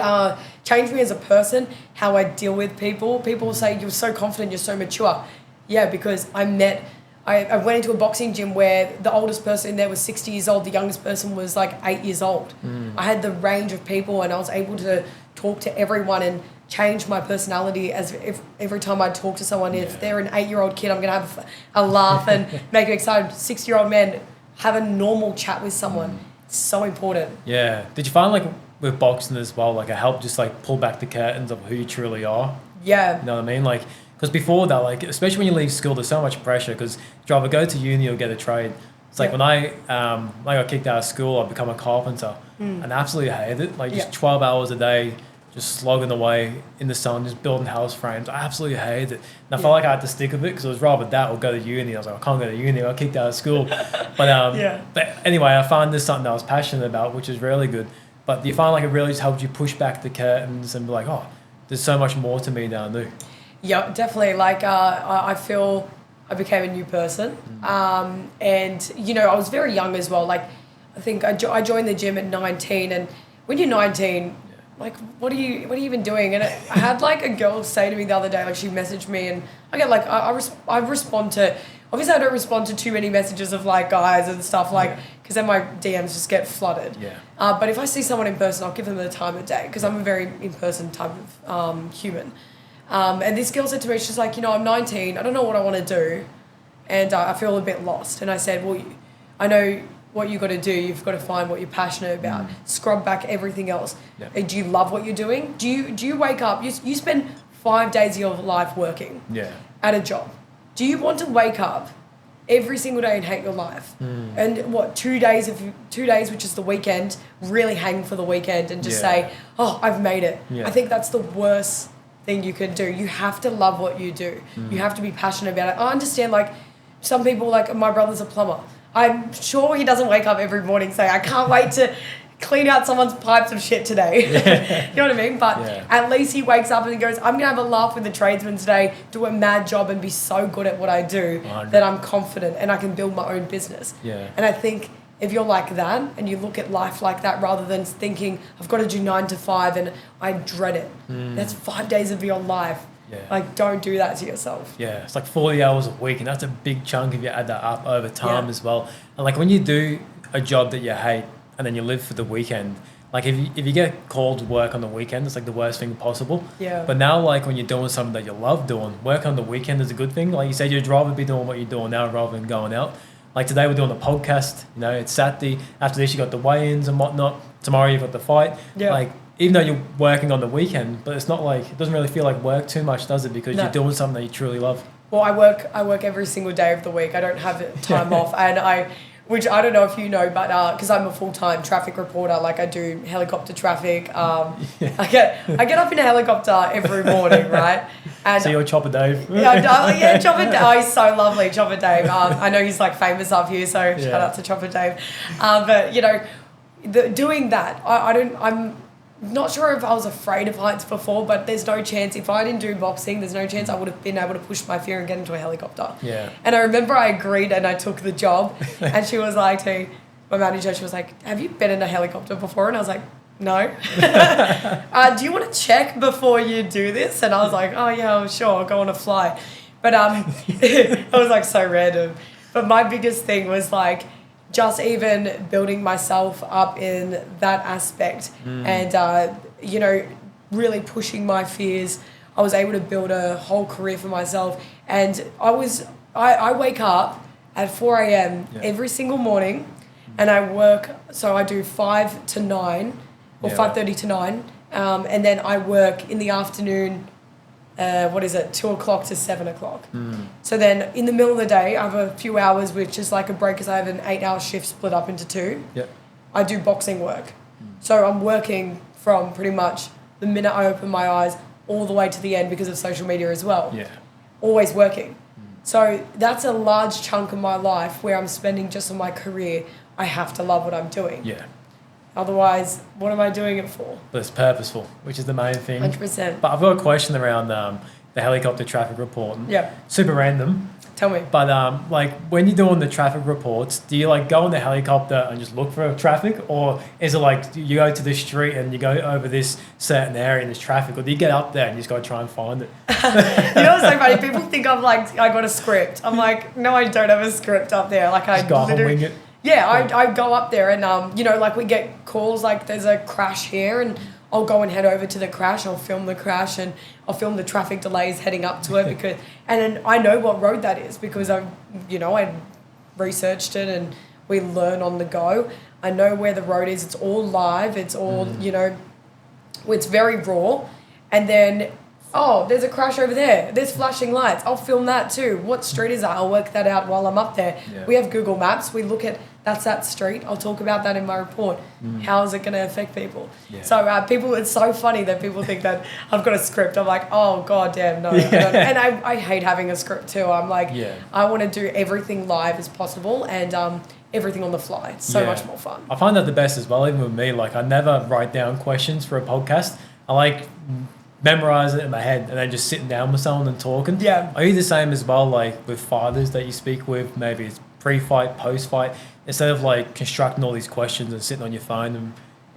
S1: changed me as a person, how I deal with people. People say, you're so confident, you're so mature. Yeah, because I went into a boxing gym where the oldest person in there was 60 years old. The youngest person was, like, 8 years old. I had the range of people, and I was able to talk to everyone and change my personality as if every time I talk to someone, if they're an 8-year-old kid, I'm going to have a laugh and make them excited. 60-year-old man, have a normal chat with someone. It's so important.
S2: Yeah. Did you find, like, with boxing as well, like, it helped just, like, pull back the curtains of who you truly are?
S1: Yeah.
S2: You know what I mean? Like, because before that, like, especially when you leave school, there's so much pressure because you either go to uni or get a trade. It's like when I got kicked out of school, I become a carpenter and I absolutely hated it. Like, just 12 hours a day, just slogging away in the sun, just building house frames. I absolutely hated it. And I felt like I had to stick with it because it was rather that or go to uni. I was like, I can't go to uni. I got kicked out of school. But anyway, I found this something that I was passionate about, which is really good. But you find like it really just helped you push back the curtains and be like, oh, there's so much more to me than I knew.
S1: Yeah, definitely. Like, I feel I became a new person. And, you know, I was very young as well. Like, I think I joined the gym at 19. And when you're 19... like, what are you even doing? And I had, like, a girl say to me the other day, like, she messaged me, and I get, like, I respond to, obviously I don't respond to too many messages of, like, guys and stuff, like, because then my DMs just get flooded.
S2: Yeah.
S1: But if I see someone in person, I'll give them the time of day, because I'm a very in-person type of human. And this girl said to me, she's like, you know, I'm 19, I don't know what I want to do, and I feel a bit lost. And I said, well, I know what you got to do. You've got to find what you're passionate about. Scrub back everything else. Do you love what you're doing? Do you wake up? You spend 5 days of your life working at a job. Do you want to wake up every single day and hate your life? And what 2 days, which is the weekend, really hang for the weekend and just say, oh, I've made it. I think that's the worst thing you can do. You have to love what you do. You have to be passionate about it. I understand, like, some people, like, my brother's a plumber. I'm sure he doesn't wake up every morning saying, I can't wait to clean out someone's pipes of shit today. You know what I mean? But at least he wakes up and he goes, I'm going to have a laugh with the tradesmen today, do a mad job and be so good at what I do
S2: 100.
S1: that I'm confident and I can build my own business.
S2: Yeah.
S1: And I think if you're like that and you look at life like that rather than thinking, I've got to do 9 to 5 and I dread it. That's 5 days of your life.
S2: Yeah.
S1: Like, don't do that to yourself.
S2: Yeah, it's like 40 hours a week, and that's a big chunk if you add that up over time as well. And like when you do a job that you hate and then you live for the weekend, like if you get called to work on the weekend, it's like the worst thing possible.
S1: Yeah.
S2: But now, like when you're doing something that you love doing, work on the weekend is a good thing. Like you said, you'd rather be doing what you're doing now rather than going out. Like today we're doing a podcast, you know, it's Saturday. After this you got the weigh-ins and whatnot. Tomorrow you've got the fight. Yeah. Like even though you're working on the weekend, but it's not like, it doesn't really feel like work too much, does it? Because you're doing something that you truly love.
S1: Well, I work every single day of the week. I don't have time off, and which I don't know if you know, but because I'm a full-time traffic reporter, like I do helicopter traffic. I get up in a helicopter every morning, right? And
S2: so you're Chopper Dave.
S1: Chopper Dave. Oh, he's so lovely, Chopper Dave. I know he's like famous up here, so shout out to Chopper Dave. But you know, doing that, I'm not sure if I was afraid of heights before, but there's no chance. If I didn't do boxing, there's no chance I would have been able to push my fear and get into a helicopter. Yeah. And I remember I agreed and I took the job. And she was like, to my manager, she was like, have you been in a helicopter before? And I was like, no. Do you want to check before you do this? And I was like, oh yeah, sure, I'll go on a fly. But it was like so random. But my biggest thing was like, just even building myself up in that aspect and, you know, really pushing my fears. I was able to build a whole career for myself. And I wake up at 4 a.m. every single morning and I work, so I do 5 to 9 or 5:30 to 9. And then I work in the afternoon, 2 o'clock to 7 o'clock. So then in the middle of the day, I have a few hours, which is like a break because I have an 8-hour shift split up into 2. Yep. I do boxing work. So I'm working from pretty much the minute I open my eyes all the way to the end because of social media as well. Yeah. Always working. So that's a large chunk of my life where I'm spending just on my career. I have to love what I'm doing. Yeah. Otherwise, what am I doing it for?
S2: But it's purposeful, which is the main thing.
S1: 100%.
S2: But I've got a question around the helicopter traffic reporting. Yeah. Super random.
S1: Tell me.
S2: But like when you're doing the traffic reports, do you like go in the helicopter and just look for traffic, or is it like you go to the street and you go over this certain area and there's traffic, or do you get up there and you just got to try and find it?
S1: You know what's so funny? People think I'm like I got a script. I'm like, no, I don't have a script up there. Like I
S2: just go up and wing it.
S1: Yeah, I go up there and, you know, like we get calls like there's a crash here and I'll go and head over to the crash. I'll film the crash and I'll film the traffic delays heading up to it and then I know what road that is because I researched it and we learn on the go. I know where the road is. It's all live. It's all, you know, it's very raw. And then, oh, there's a crash over there. There's flashing lights. I'll film that too. What street is that? I'll work that out while I'm up there. Yeah. We have Google Maps. We look at, that's that street. I'll talk about that in my report. How is it going to affect people? Yeah. So people, it's so funny that people think that I've got a script. I'm like, oh, God damn, no. And I hate having a script too. I'm like, I want to do everything live as possible and everything on the fly. It's so much more fun.
S2: I find that the best as well, even with me. Like I never write down questions for a podcast. I like memorize it in my head and then just sitting down with someone and talking. Yeah. Are you the same as well, like with fighters that you speak with? Maybe it's pre-fight, post-fight. Instead of like constructing all these questions and sitting on your phone and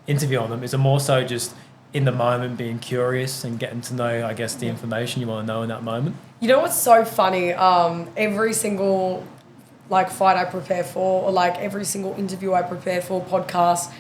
S2: interviewing them, is it more so just in the moment being curious and getting to know, I guess, the information you want to know in that moment?
S1: You know what's so funny? Every single like fight I prepare for, or like every single interview I prepare for, podcast,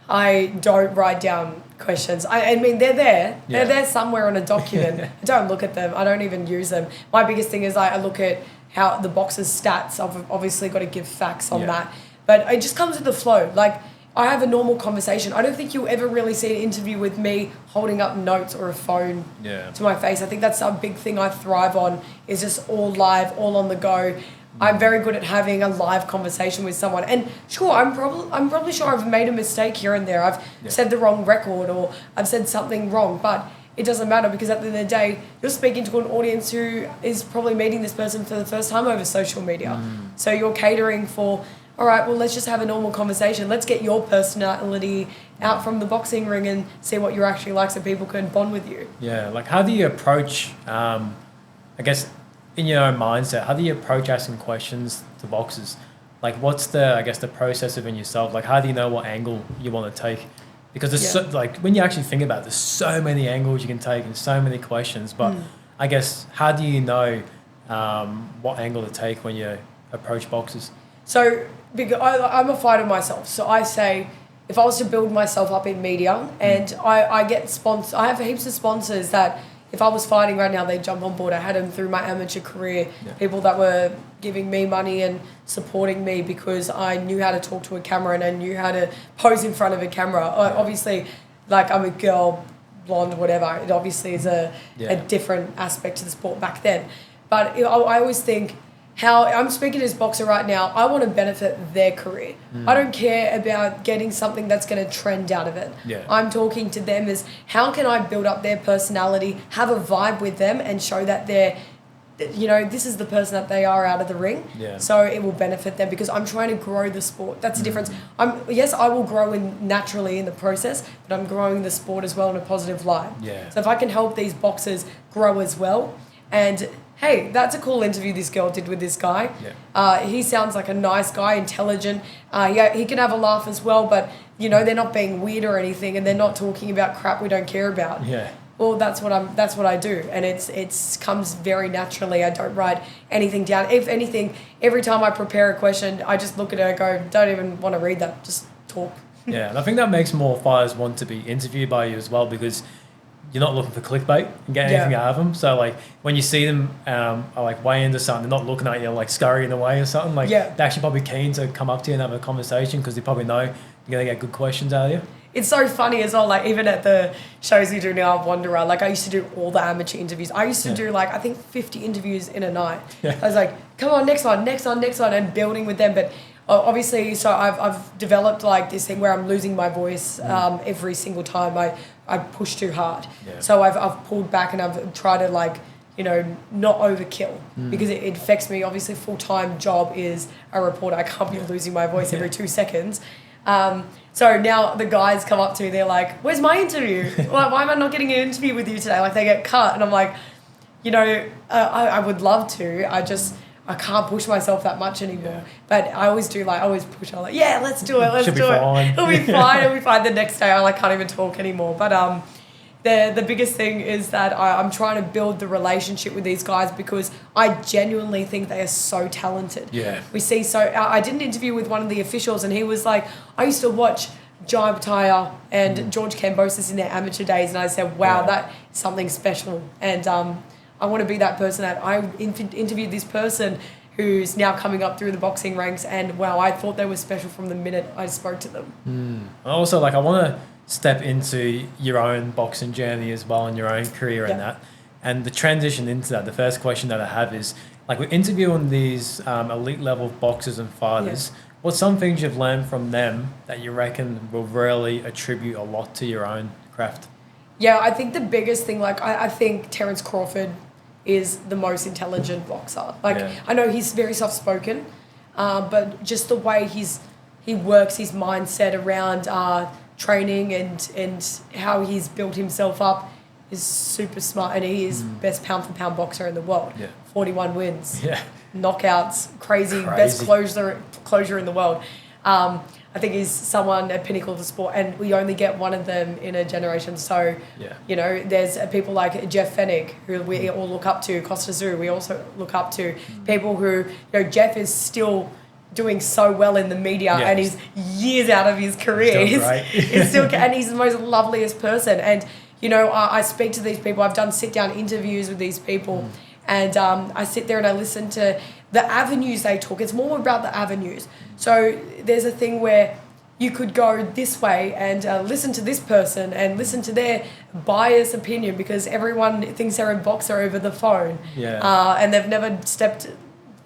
S1: I don't write down questions. I mean, they're there. Yeah. They're there somewhere on a document. I don't look at them. I don't even use them. My biggest thing is I look at how the boxer's stats. I've obviously got to give facts on that. But it just comes with the flow. Like, I have a normal conversation. I don't think you'll ever really see an interview with me holding up notes or a phone to my face. I think that's a big thing I thrive on, is just all live, all on the go. I'm very good at having a live conversation with someone. And sure, I'm probably sure I've made a mistake here and there. I've said the wrong record or I've said something wrong, but it doesn't matter, because at the end of the day, you're speaking to an audience who is probably meeting this person for the first time over social media. So you're catering for, all right, well, let's just have a normal conversation. Let's get your personality out from the boxing ring and see what you're actually like, so people can bond with you.
S2: Yeah, like how do you approach, I guess, in your own mindset, how do you approach asking questions to boxers? Like, what's the process of in yourself? Like, how do you know what angle you want to take? Because there's like, when you actually think about it, there's so many angles you can take and so many questions. But I guess, how do you know what angle to take when you approach boxers?
S1: So, because I'm a fighter myself, so I say, if I was to build myself up in media, and I get sponsors, I have heaps of sponsors that if I was fighting right now, they'd jump on board. I had them through my amateur career, people that were giving me money and supporting me because I knew how to talk to a camera and I knew how to pose in front of a camera. Obviously, like, I'm a girl, blonde, whatever. It obviously is a different aspect to the sport back then. But I always think, how I'm speaking as a boxer right now, I want to benefit their career. I don't care about getting something that's going to trend out of it. I'm talking to them as, how can I build up their personality, have a vibe with them, and show that they're, this is the person that they are out of the ring. So it will benefit them, because I'm trying to grow the sport. That's the difference. Yes, I will grow naturally in the process, but I'm growing the sport as well in a positive light. So if I can help these boxers grow as well, and hey, that's a cool interview this girl did with this guy. He sounds like a nice guy, intelligent. He can have a laugh as well, but, they're not being weird or anything, and they're not talking about crap we don't care about. Well, that's what I do, and it's comes very naturally. I don't write anything down. If anything, every time I prepare a question, I just look at it and go, don't even want to read that, just talk.
S2: And I think that makes more fighters want to be interviewed by you as well, because you're not looking for clickbait and getting anything out of them. So, like, when you see them like weigh into something, they're not looking at you like scurrying away or something. Like, they're actually probably keen to come up to you and have a conversation, because they probably know you're going to get good questions out of you.
S1: It's so funny as well, like, even at the shows we do now of Wanderer, like, I used to do all the amateur interviews. I used to do, like, I think 50 interviews in a night. I was like, come on, next one, and building with them. But obviously, so I've developed, like, this thing where I'm losing my voice every single time I push too hard. So I've pulled back, and I've tried to, like, not overkill, because it affects me. Obviously, full-time job is a reporter. I can't be losing my voice every 2 seconds. So now the guys come up to me, they're like, where's my interview? Why am I not getting an interview with you today? Like, they get cut, and I'm like, I would love to. I can't push myself that much anymore. But I always do, like, I always push. I'm like, yeah, let's do it,
S2: It'll be
S1: fine. The next day I can't even talk anymore. But the biggest thing is that I'm trying to build the relationship with these guys, because I genuinely think they are so talented. We see I did an interview with one of the officials, and he was like, I used to watch Jai Bhatia and George Kambosos in their amateur days, and I said, wow, that is something special. And I want to be that person. That I interviewed this person who's now coming up through the boxing ranks, and wow, I thought they were special from the minute I spoke to them.
S2: Also, like, I want to step into your own boxing journey as well, and your own career and that. And the transition into that, the first question that I have is, like, we're interviewing these elite level boxers and fighters. What's some things you've learned from them that you reckon will really attribute a lot to your own craft?
S1: I think the biggest thing, like, I think Terence Crawford is the most intelligent boxer. Like, I know he's very soft-spoken, but just the way he works his mindset around training and how he's built himself up is super smart, and he is best pound-for-pound boxer in the world. 41 wins, knockouts, crazy, best closure in the world. I think he's someone at pinnacle of the sport, and we only get one of them in a generation. So, there's people like Jeff Fennick, who we all look up to, Costa Zoo, we also look up to. People who, Jeff is still doing so well in the media, and he's years out of his career. And he's the most loveliest person. And, I speak to these people. I've done sit-down interviews with these people, and I sit there and I listen to the avenues they took. It's more about the avenues. So there's a thing where you could go this way and listen to this person and listen to their biased opinion, because everyone thinks they're a boxer over the phone. And they've never stepped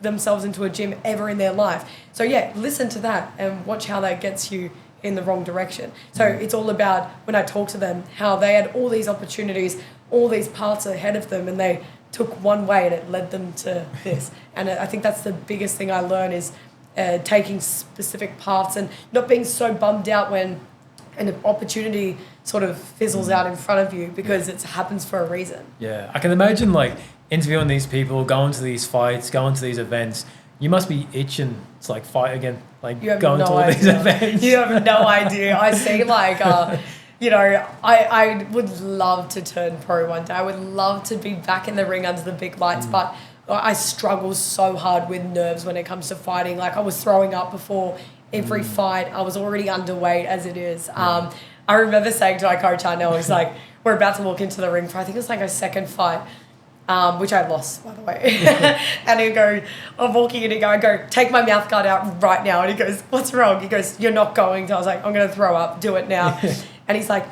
S1: themselves into a gym ever in their life. So listen to that and watch how that gets you in the wrong direction. So it's all about, when I talk to them, how they had all these opportunities, all these paths ahead of them, and they took one way and it led them to this. And I think that's the biggest thing I learn is taking specific paths and not being so bummed out when an opportunity sort of fizzles out in front of you, because it happens for a reason.
S2: Yeah, I can imagine like interviewing these people, going to these fights, going to these events. You must be itching to like fight again, like going to all these events.
S1: You have no idea. I see like, you know, I would love to turn pro one day. I would love to be back in the ring under the big lights, but I struggle so hard with nerves when it comes to fighting. Like I was throwing up before every fight. I was already underweight as it is. I remember saying to my coach, Arnell, he's like, we're about to walk into the ring for, I think it was like a second fight, which I lost, by the way. And he'd go, I'm walking in, I go, take my mouth guard out right now. And he goes, what's wrong? He goes, you're not going to. I was like, I'm going to throw up, do it now. And he's like,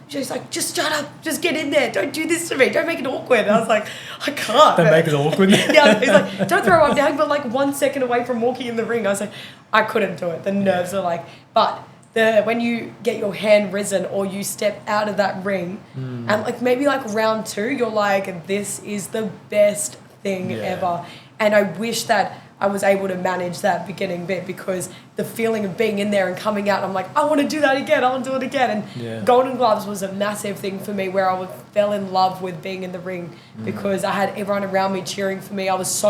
S1: he's like, just shut up, just get in there. Don't do this to me. Don't make it awkward. And I was like, I can't.
S2: Don't make it awkward.
S1: Yeah, he's like, don't throw up now. But like 1 second away from walking in the ring. I was like, I couldn't do it. The nerves are like, but when you get your hand risen or you step out of that ring and like maybe like round 2, you're like, this is the best thing ever. And I wish that I was able to manage that beginning bit, because the feeling of being in there and coming out, I'm like, I want to do that again. I want to do it again. And Golden Gloves was a massive thing for me, where I fell in love with being in the ring because I had everyone around me cheering for me. I was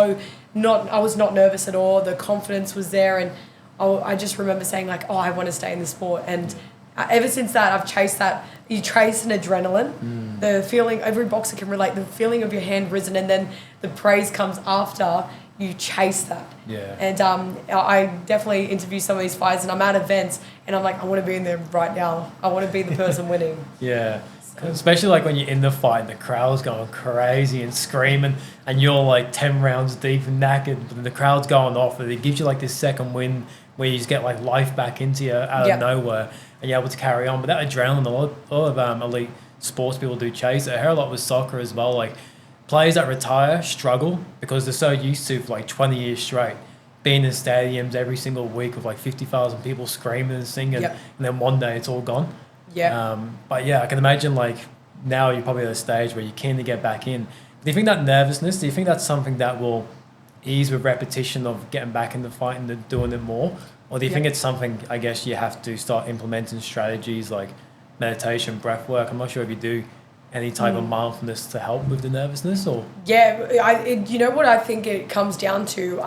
S1: not nervous at all. The confidence was there. And I just remember saying like, oh, I want to stay in the sport. And ever since that, I've chased that. You chase an adrenaline. The feeling, every boxer can relate, the feeling of your hand risen, and then the praise comes after. You chase that. Yeah. And I definitely interview some of these fighters, and I'm at events and I'm like, I want to be in there right now. I want to be the person winning.
S2: Yeah. So. Especially like when you're in the fight and the crowd's going crazy and screaming and you're like 10 rounds deep and knackered, and the crowd's going off, and it gives you like this second win where you just get like life back into you out of nowhere, and you're able to carry on. But that adrenaline, a lot of elite sports people do chase it. I hear a lot with soccer as well. Like players that retire struggle because they're so used to, for like 20 years straight, being in stadiums every single week with like 50,000 people screaming and singing, and then one day it's all gone. But yeah, I can imagine like now you're probably at a stage where you're keen to get back in. Do you think that nervousness, do you think that's something that will ease with repetition of getting back in the fight and doing it more? Or do you think it's something, I guess, you have to start implementing strategies like meditation, breath work? I'm not sure if you do any type of mindfulness to help with the nervousness, or?
S1: Yeah, you know what I think it comes down to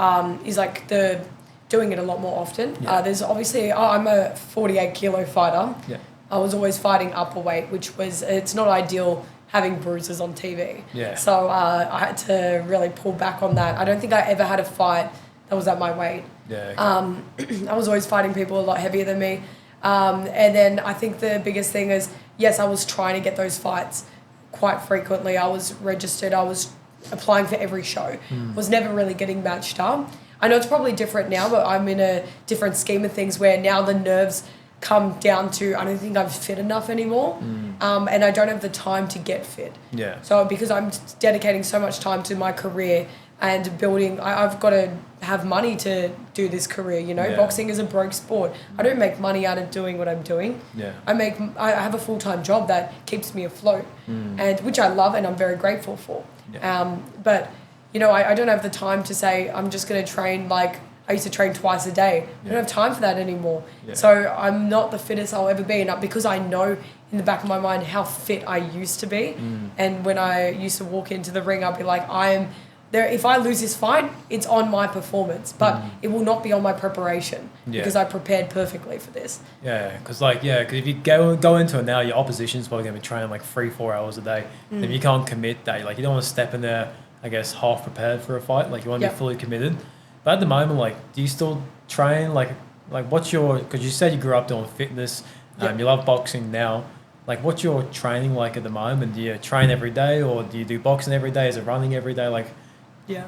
S1: is like doing it a lot more often. There's obviously, I'm a 48 kilo fighter. Yeah. I was always fighting upper weight, it's not ideal having bruises on TV. Yeah. So I had to really pull back on that. I don't think I ever had a fight that was at my weight. Yeah. Okay. I was always fighting people a lot heavier than me. And then I think the biggest thing is, yes, I was trying to get those fights quite frequently. I was registered. I was applying for every show. Was never really getting matched up. I know it's probably different now, but I'm in a different scheme of things where now the nerves come down to, I don't think I'm fit enough anymore, and I don't have the time to get fit. Yeah. So because I'm dedicating so much time to my career and building, I've got to have money to do this career, you know. Boxing is a broke sport. I don't make money out of doing what I'm doing. Yeah. I have a full-time job that keeps me afloat, and which I love and I'm very grateful for. Yeah. But you know, I don't have the time to say I'm just going to train like I used to train twice a day. I don't have time for that anymore. Yeah. So I'm not the fittest I'll ever be, and because I know in the back of my mind how fit I used to be, and when I used to walk into the ring, I'd be like, I am there. If I lose this fight, it's on my performance, but it will not be on my preparation because I prepared perfectly for this. Yeah, because if you go into it now, your opposition's probably going to be training like 3-4 hours a day. If you can't commit that, like you don't want to step in there, I guess, half prepared for a fight. Like you want to be fully committed. But at the moment, like, do you still train? Like what's your, because you said you grew up doing fitness, you love boxing now. Like, what's your training like at the moment? Do you train every day, or do you do boxing every day? Is it running every day? Like,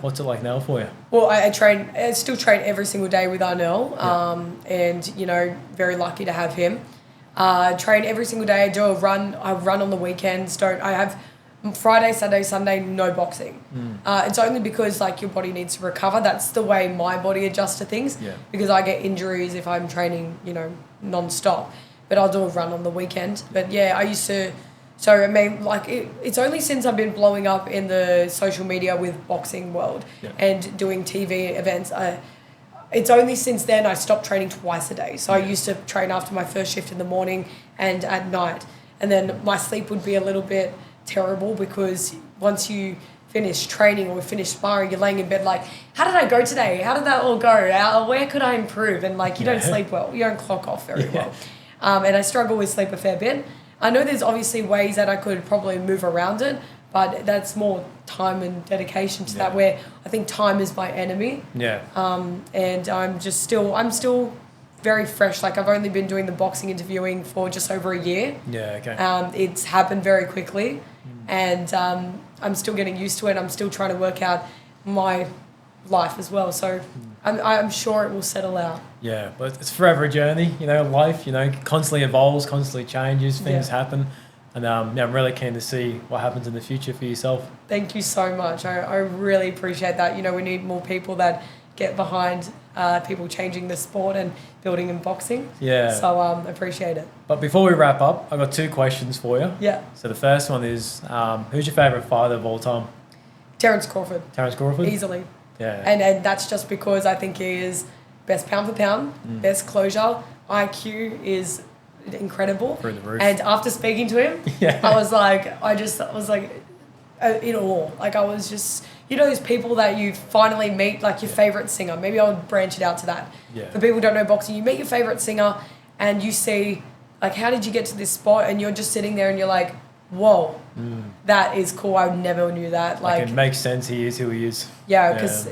S1: what's it like now for you? Well, I still train every single day with Arnell, and, you know, very lucky to have him. Train every single day. I run on the weekends. I have Friday, Saturday, Sunday, no boxing. It's only because like your body needs to recover. That's the way my body adjusts to things.
S2: Yeah.
S1: Because I get injuries if I'm training, non-stop. But I'll do a run on the weekend. But yeah, I used to. So I mean, like it's only since I've been blowing up in the social media with boxing world and doing TV events. It's only since then I stopped training twice a day. So I used to train after my first shift in the morning and at night, and then my sleep would be a little bit terrible because once you finish training or finish sparring, you're laying in bed like, how did I go today? How did that all go? Where could I improve? And like you don't sleep well. You don't clock off very well. And I struggle with sleep a fair bit. I know there's obviously ways that I could probably move around it, but that's more time and dedication to that, where I think time is my enemy. Yeah. And I'm still very fresh. Like I've only been doing the boxing interviewing for just over a year. Yeah, okay. It's happened very quickly, and I'm still getting used to it. I'm still trying to work out my life as well. So I'm sure it will settle out. Yeah, but it's forever a journey. Life, constantly evolves, constantly changes, things happen. And I'm really keen to see what happens in the future for yourself. Thank you so much. I really appreciate that. We need more people that get behind people changing the sport and building in boxing. Yeah. So I appreciate it. But before we wrap up, I've got 2 questions for you. Yeah. So the first one is, who's your favourite fighter of all time? Terence Crawford. Terence Crawford? Easily. Yeah. And that's just because I think he is best pound for pound, best closure, IQ is incredible. Through the roof. And after speaking to him, I was like in awe. Like I was just, those people that you finally meet, like your favourite singer. Maybe I would branch it out to that. Yeah. For people who don't know boxing, you meet your favourite singer and you see, like, how did you get to this spot? And you're just sitting there and you're like, whoa, that is cool. I never knew that. Like it makes sense. He is who he is. Yeah, because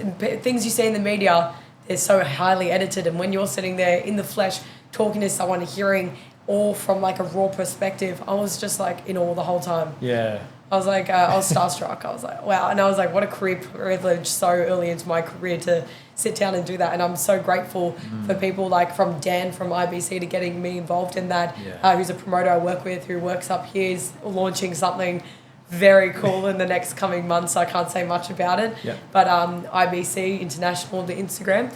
S1: things you see in the media, they're so highly edited. And when you're sitting there in the flesh talking to someone, hearing all from like a raw perspective, I was just like in awe the whole time. Yeah. I was like, I was starstruck. I was like, wow. And I was like, what a career privilege so early into my career to sit down and do that. And I'm so grateful for people like from Dan from IBC to getting me involved in that, who's a promoter I work with who works up here, is launching something very cool in the next coming months. So I can't say much about it. Yep. But IBC International, the Instagram,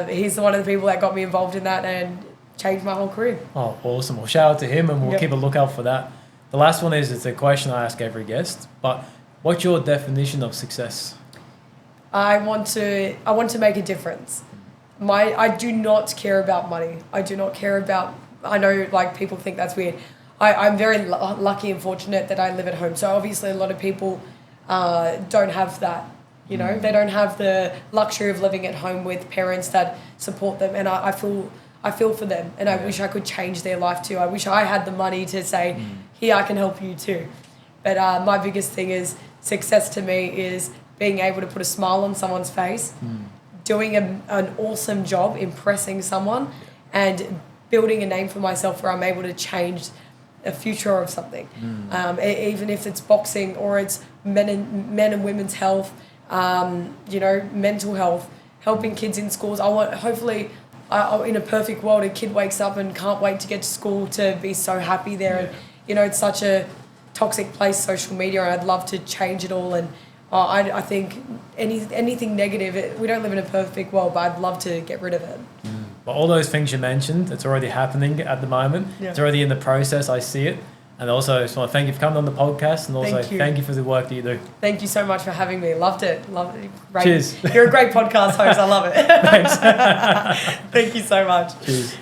S1: he's one of the people that got me involved in that and changed my whole career. Oh, awesome. Well, shout out to him and we'll keep a lookout for that. The last one is, it's a question I ask every guest, but what's your definition of success? I want to make a difference. I do not care about money. I do not care about, I know like people think that's weird. I'm very lucky and fortunate that I live at home. So obviously a lot of people don't have that. They don't have the luxury of living at home with parents that support them. And I feel for them, and I wish I could change their life too. I wish I had the money to say, here, I can help you too. But my biggest thing is, success to me is being able to put a smile on someone's face, doing an awesome job, impressing someone, and building a name for myself where I'm able to change a future of something. Even if it's boxing or it's men and women's health, mental health, helping kids in schools. I want, hopefully, in a perfect world, a kid wakes up and can't wait to get to school to be so happy there. And, it's such a toxic place, social media, and I'd love to change it all. And I think anything negative, we don't live in a perfect world, but I'd love to get rid of it. But all those things you mentioned, it's already happening at the moment. Yeah. It's already in the process. I see it. And also, I just want to thank you for coming on the podcast, and also thank you for the work that you do. Thank you so much for having me. Loved it. Great. Cheers. You're a great podcast host. I love it. Thanks. Thank you so much. Cheers.